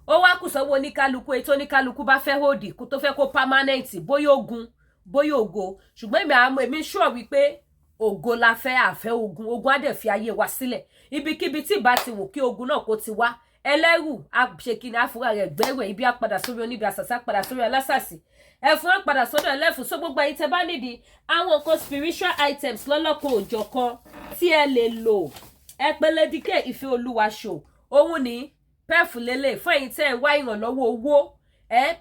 Ó wá kù sọ́wọ́ oníkálukú, èyí tó oníkálukú bá fẹ́ hóòdì kó tó fẹ́ kó permanent, bóyá ogun, bóyá ògo. Ṣùgbọ́n èmi sure wípé ògo la fẹ́, àfẹ́ ogun. Ogun á dẹ̀ fi ayé wa sílẹ̀. Ibikíbi tí ìbá ti wù kí ogun náà kó ti wá. Ẹlẹ́rù àṣekínní àfúrà rẹ̀ gbẹ́rù, ibi á padà sórí oníbi, àṣàṣà padà sórí alásàsì. Ẹ̀fún á padà sórí ẹlẹ́fun. So gbogbo ẹ̀yin tẹ́ bá nídìí àwọn nǹkan spiritual items lọ́lọ́kan òjọ̀kan tí ẹ lè lò. Ẹ pè Lady K Ìfẹ́ Olúwa show. Òun ni pẹ́ẹ̀fù lélẹ̀ fún ẹ̀yin tẹ́ ẹ wá ìrànlọ́wọ́ owó.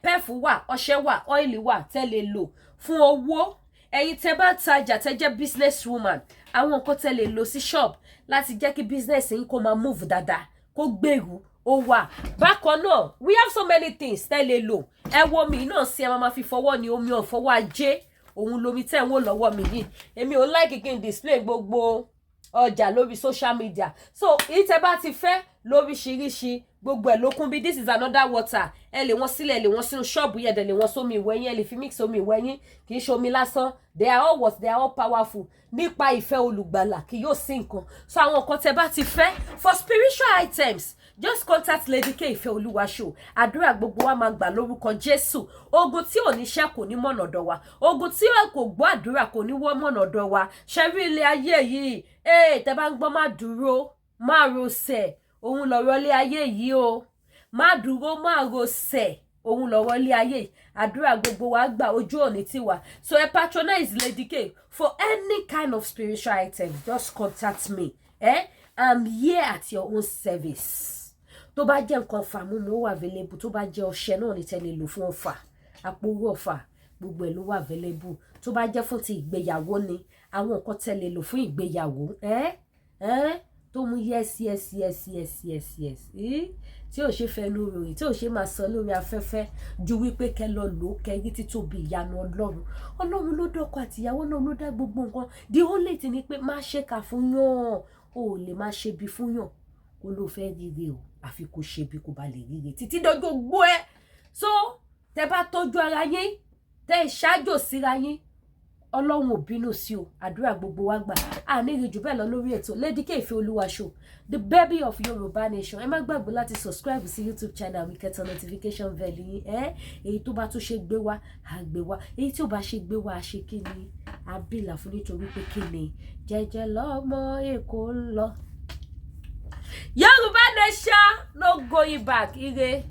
Pẹ́ẹ̀fù wà, ọṣẹ wà, ọ́ìlì wà tẹ́ lè lò fún owó. Ẹ̀yin tẹ́ bá tajà tẹ́ jẹ́ business woman, àwọn nǹkan tẹ́ lè lò sí shop láti jẹ́ kí business yín kó máa move dáadáa, kó gbèrú, ó wà. Bákan náà, we have so many things tẹ́ lè lò. Ẹ wo mi náà sí ẹ máa fi fọwọ́ ní omi ọ̀fọwọ́ ajé. Òun lomi tẹ́ ń wò lọ́wọ́ mi yìí. Èmi ò like kí n display gbogbo ọjà lórí social media. So ìtẹ́ bá ti fẹ́ lóríṣiríṣi gbogbo ẹ̀ ló kún bí. This is another water. Ẹ lè wọ́n sílẹ̀, ẹ lè wọ́n sínú ṣọ́ọ̀bù yẹn, dẹ̀ lè wọ́n sómi ìwẹ̀ yín, ẹ lè fi mix omi ìwẹ̀ yín, kì í ṣe omi lásán. They are all what? They are all powerful. Nípa ìfẹ́ olùgbàlà kì yóò sí nǹkan. So àwọn nǹkan tẹ́ bá ti fẹ́ for spiritual items, just contact Lady K Ìfẹ́ Olúwa show. Àdúrà gbogbo wa máa gbà lórúkọ Jésù. Ogun tí ò ní ṣẹ́ kò ní mọ̀nà ọ̀dọ̀ wa. Ogun tí kò gbọ́ àdúrà kò ní wọ́ mọ̀nà ọ̀dọ̀ wa. Ṣẹ́rí ilé ayé yìí, tẹ́ bá ń gbọ́ má dúró, má rosẹ̀, òun lọ̀rọ̀ ilé ayé yìí o. Má dúró, má rosẹ̀, òun lọ̀rọ̀ ilé ayé. Àdúrà gbogbo wa gbà, ojú òní tiwa. So ẹ patronize Lady K for any kind of spiritual item. Just contact me. I'm here at your own service. Tó bá jẹ́ nǹkan fà mú mi ó wà available. Tó bá jẹ́ ọṣẹ náà ni tẹ́ lè lò fún ọfà, àpòrò ọfà, gbogbo ẹ̀ ló wà available. Tó bá jẹ́ fún ti ìgbéyàwó ni, àwọn nǹkan tẹ́ lè lò fún ìgbéyàwó. Tó mú yes. Tí ò ṣe fẹ́ lórí, tí ò ṣe máa sọ lórí afẹ́fẹ́ ju wípé kẹ́ lọ lò kẹ́rí títóbi ìyanu Ọlọ́run. Ọlọ́run ló dọ́kọ àtìyàwó náà ló dá gbogbo nǹkan. The only thing ni pé má ṣe kà fún yàn. O lè má ṣe bí fún yàn. Kó ló fẹ́ rire o, àfi kó ṣe bí kó bá lè rire títí dọjọ́ gbó ẹ. So tẹ́ bá tọ́jú ara yín, tẹ́ ṣáájò síra yín, Ọlọ́run ò bínú sí o. Àdúrà gbogbo wa gbà. Ní jù bẹ́ẹ̀ lọ lórí ètò Lady K Ìfẹ́ Olúwa show, the baby of Yorùbá nation. Ẹ má gbàgbé láti subscribe sí YouTube channel mi, kẹ́tàn notification bell yín. Èyí tó bá tún ṣe gbé wá, á gbé wá. Èyí tí ò bá ṣe gbé wá, á ṣe kí ni? Á bìlà fún nítorí pé kí ni? Jẹ́jẹ́ lọ́mọ Èkó ń lọ. Yorùbá nation, no going back. Ire.